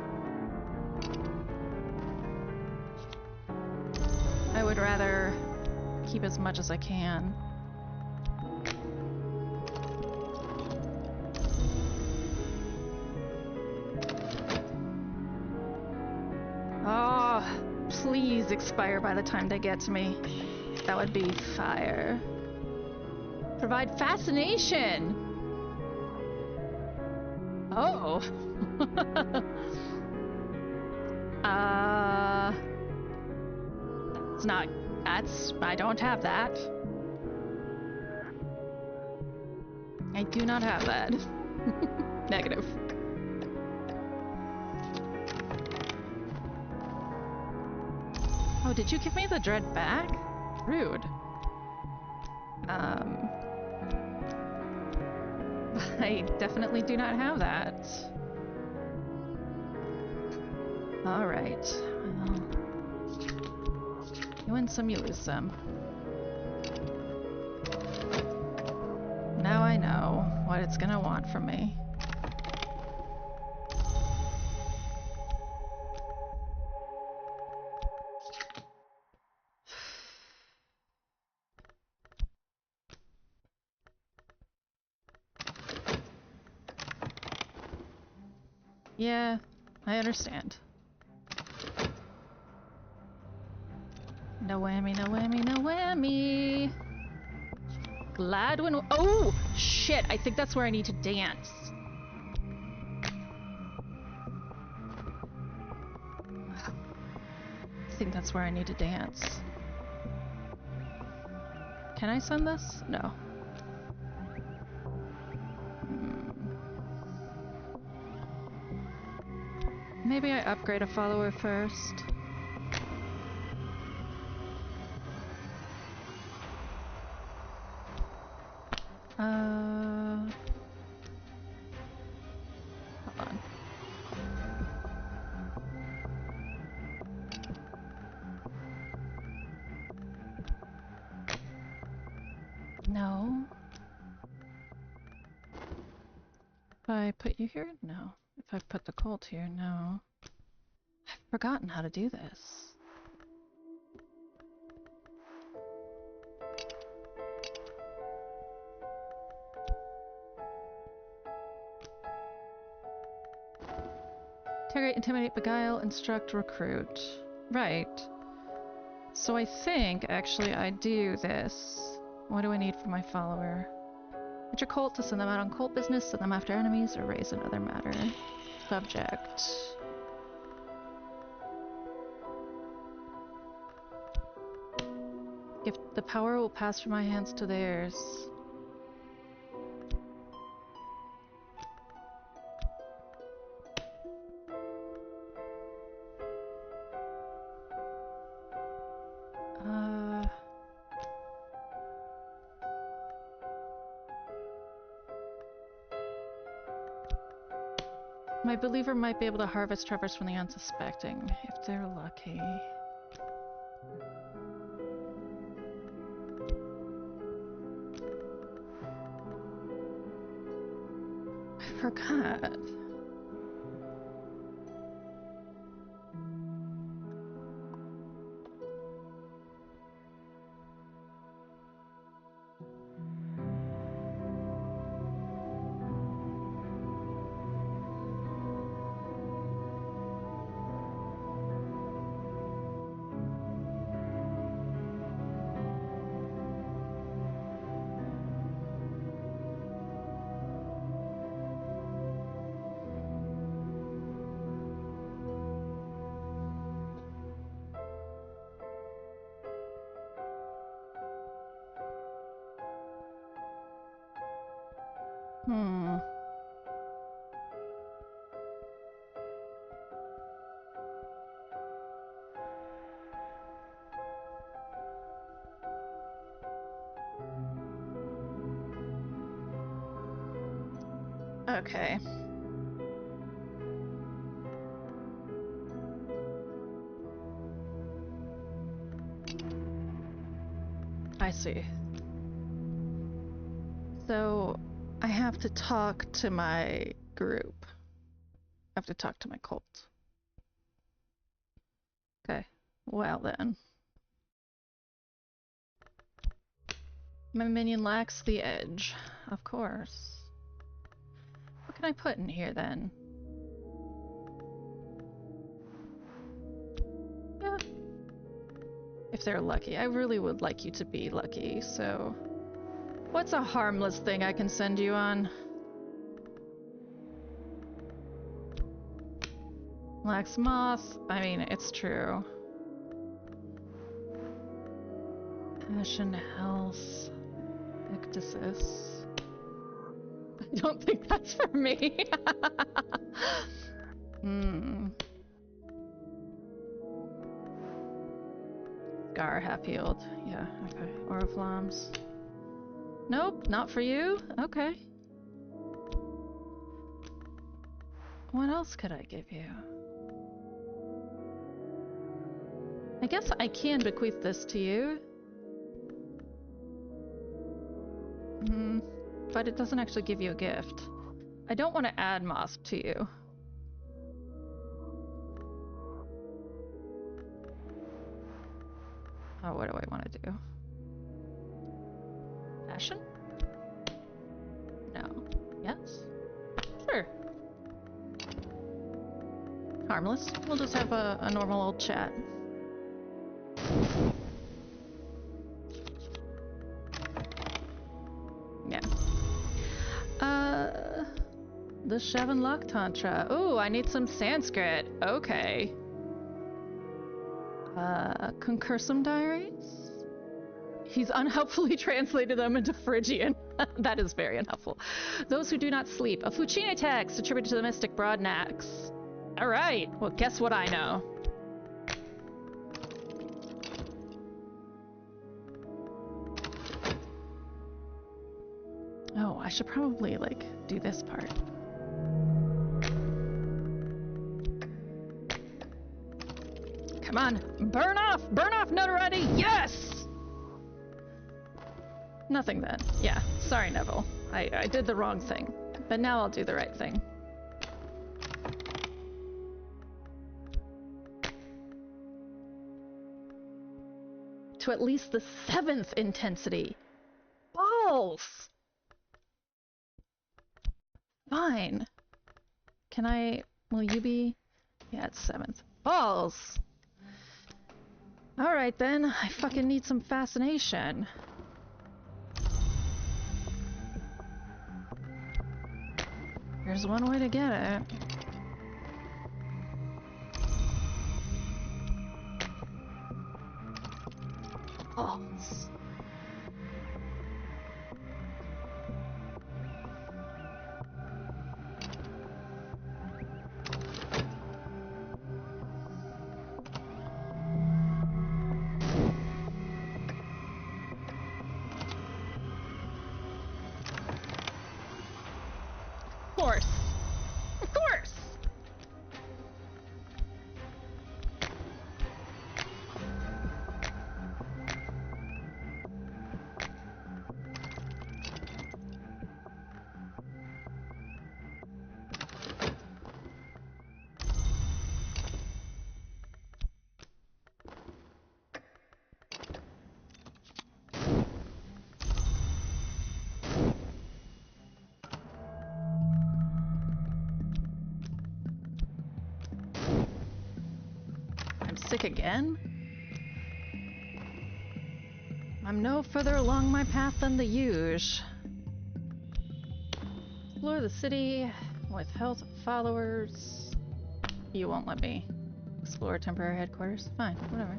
I would rather keep as much as I can. Oh, please expire by the time they get to me. That would be fire. Provide fascination! Oh. I don't have that. I do not have that. Negative. Oh, did you give me the dread back? Rude. I definitely do not have that. Alright. Well, you win some, you lose some. Now I know what it's gonna want from me. Yeah, I understand. No whammy, no whammy, no whammy. Glad when— oh, shit, I think that's where I need to dance. I think that's where I need to dance. Can I send this? No. Maybe I upgrade a follower first. Hold on. No. If I put you here? No. If I put the cult here? No. I've forgotten how to do this. Interrogate, intimidate, beguile, instruct, recruit. Right. So I think, actually, I do this. What do I need for my follower? Get your cult to send them out on cult business, send them after enemies, or raise another matter. Subject. If the power will pass from my hands to theirs. My believer might be able to harvest treasures from the unsuspecting, if they're lucky. I forgot. Okay. I see. So, I have to talk to my group. I have to talk to my cult. Okay. Well then. My minion lacks the edge. Of course. What can I put in here then? Yeah. If they're lucky. I really would like you to be lucky, so... What's a harmless thing I can send you on? Lacks moth. I mean, it's true. Passion, health, ectasis. I don't think that's for me. Scar, half healed. Yeah, okay. Oriflammes. Nope, not for you? Okay. What else could I give you? I guess I can bequeath this to you. But it doesn't actually give you a gift. I don't want to add moth to you. Oh, what do I want to do? Passion? No. Yes? Sure. Harmless. We'll just have a normal old chat. Yeah. The Shavan Lok Tantra. Ooh, I need some Sanskrit. Okay. Concursum diaries? He's unhelpfully translated them into Phrygian. That is very unhelpful. Those who do not sleep. A Fucina text attributed to the mystic Broadnax. Alright, well guess what I know. Oh, I should probably, like, do this part. Come on, burn off! Burn off notoriety! Yes! Nothing then. Yeah, sorry, Neville. I did the wrong thing. But now I'll do the right thing. To at least the 7th intensity. Balls! Fine. Can I... Will you be... Yeah, it's 7th. Balls! Alright then, I fucking need some fascination. Here's one way to get it. Oh. Of course. Of course. Sick again? I'm no further along my path than the huge. Explore the city with health followers. You won't let me explore temporary headquarters. Fine, whatever.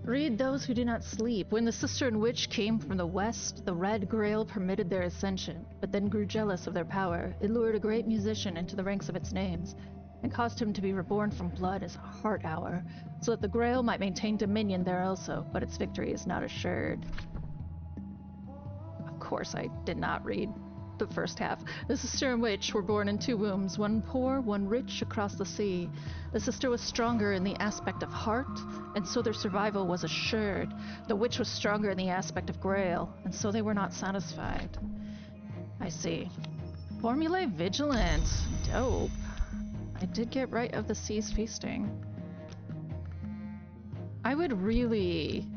Read those who do not sleep. When the sister and witch came from the west, the Red Grail permitted their ascension, but then grew jealous of their power. It lured a great musician into the ranks of its names, and caused him to be reborn from blood as a heart hour, so that the Grail might maintain dominion there also, but its victory is not assured. Of course, I did not read the first half. The sister and witch were born in two wombs, one poor, one rich, across the sea. The sister was stronger in the aspect of heart, and so their survival was assured. The witch was stronger in the aspect of Grail, and so they were not satisfied. I see. Formulae Vigilant. Dope. I did get right of the sea's feasting. I would really,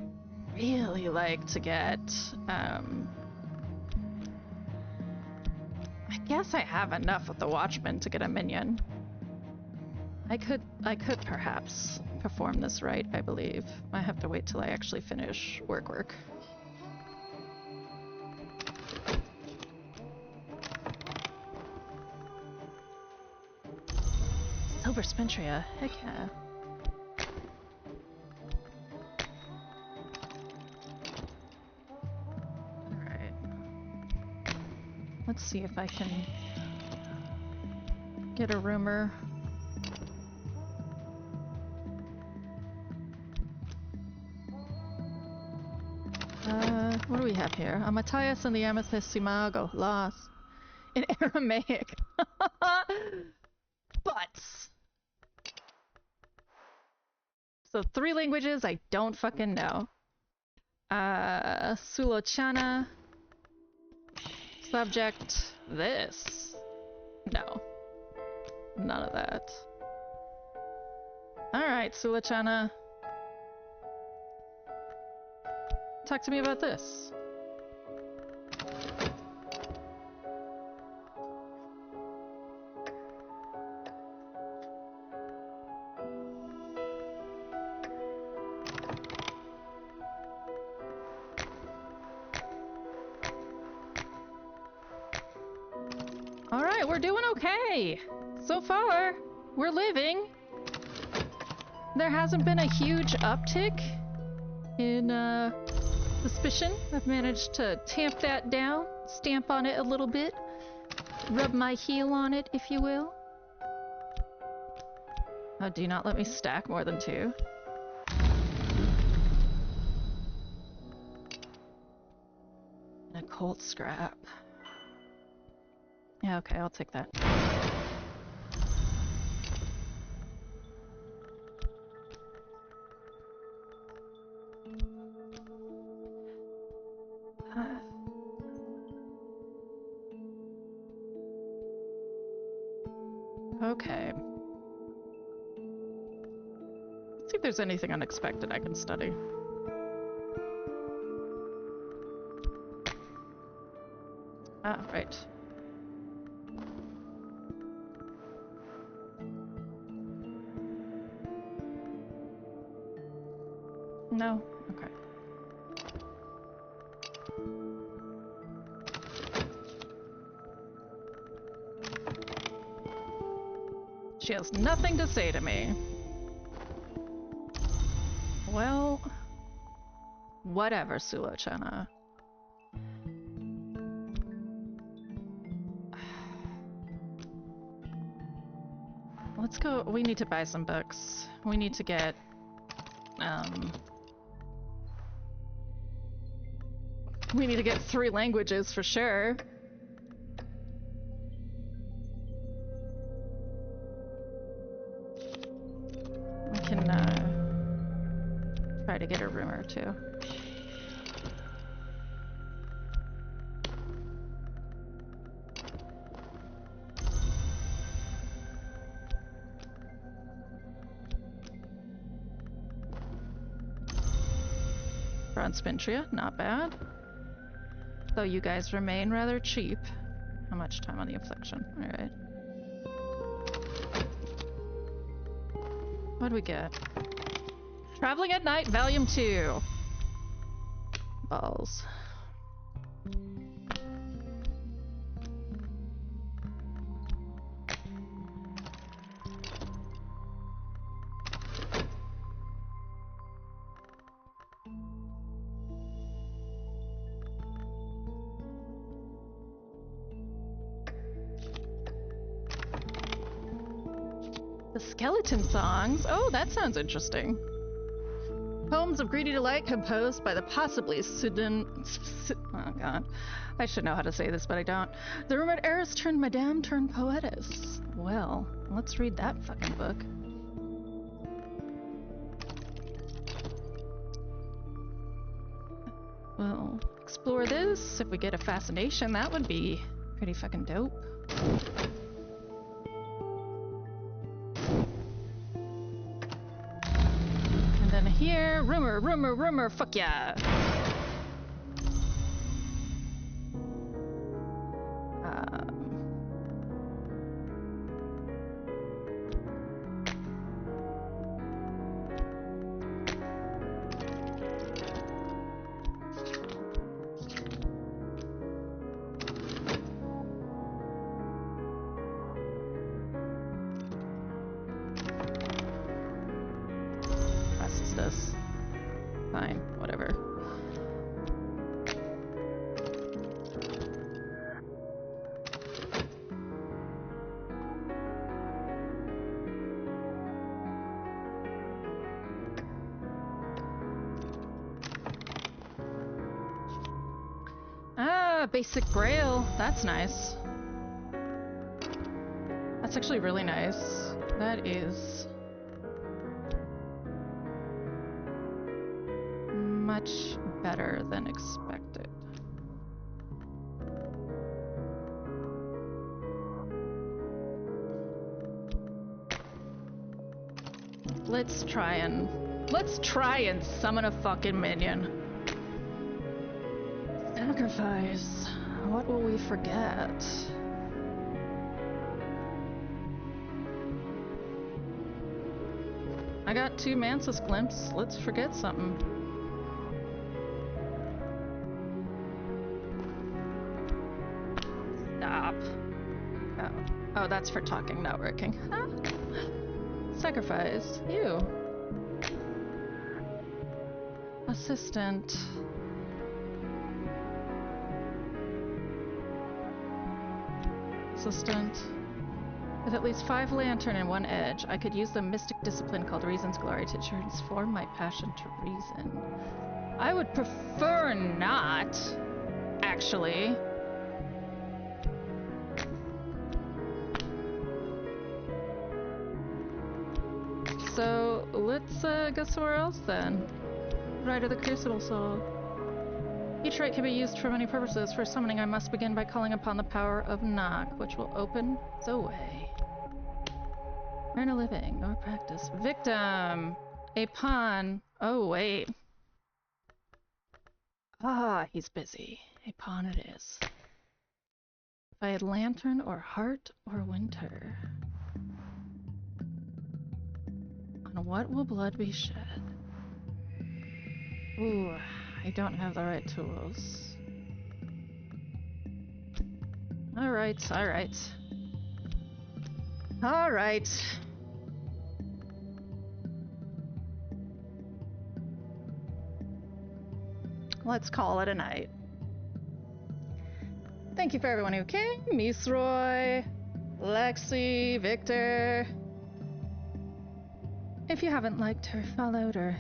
really like to get, I guess I have enough with the Watchman to get a minion. I could perhaps perform this right, I believe. I have to wait till I actually finish work. Silver Spentria, heck yeah. Alright. Let's see if I can get a rumor. What do we have here? A Matthias and the Amethyst Imago, lost. In Aramaic. Butts! So 3 languages I don't fucking know. Sulochana. Subject. This. No. None of that. Alright, Sulochana. Talk to me about this. Alright, we're doing okay. So far, we're living. There hasn't been a huge uptick in suspicion. I've managed to tamp that down, stamp on it a little bit, rub my heel on it, if you will. Oh, do not let me stack more than 2. And a cold scrap. Yeah, okay, I'll take that. Okay. Let's see if there's anything unexpected I can study. Ah, right. No? Okay. She has nothing to say to me. Well, whatever, Sulochana. Let's go. We need to buy some books. We need to get, we need to get 3 languages for sure. We can, try to get a rumor too. Bronze Spintria, not bad. Though you guys remain rather cheap. How much time on the affliction? Alright. What'd we get? Traveling at Night, Volume 2. Balls. The skeleton songs? Oh, that sounds interesting. Poems of greedy delight composed by the possibly oh god. I should know how to say this, but I don't. The rumored heiress turned madame turned poetess. Well, let's read that fucking book. We'll explore this. If we get a fascination, that would be pretty fucking dope. Here, rumor, fuck yeah. This. Fine, whatever. Ah, basic braille. That's nice. That's actually really nice. That is much better than expected. Let's try and summon a fucking minion. Sacrifice. What will we forget? I got 2 Mansus Glimpse. Let's forget something. Stop. Oh, that's for talking, not working. Huh? Sacrifice. You. Assistant. Assistant. With at least 5 lantern and 1 edge, I could use the mystic discipline called Reason's Glory to transform my passion to reason. I would prefer not, actually. So, let's go somewhere else then. Rite of the Crucible Soul. Each rite can be used for many purposes. For summoning, I must begin by calling upon the power of Knock, which will open the way. Earn a living or practice. Victim! A pawn. Oh, wait. Ah, he's busy. A pawn it is. If I had lantern or heart or winter. On what will blood be shed? Ooh, I don't have the right tools. Alright, alright. All right. Let's call it a night. Thank you for everyone who came. Misroy, Lexi, Victor. If you haven't liked or followed or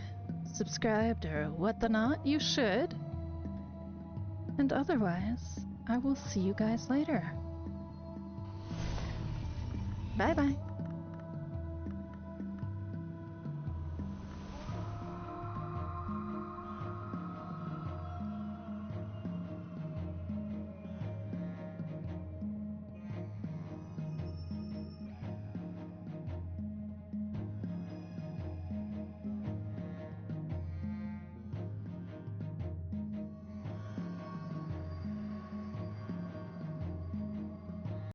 subscribed or what the not, you should. And otherwise, I will see you guys later. Bye-bye.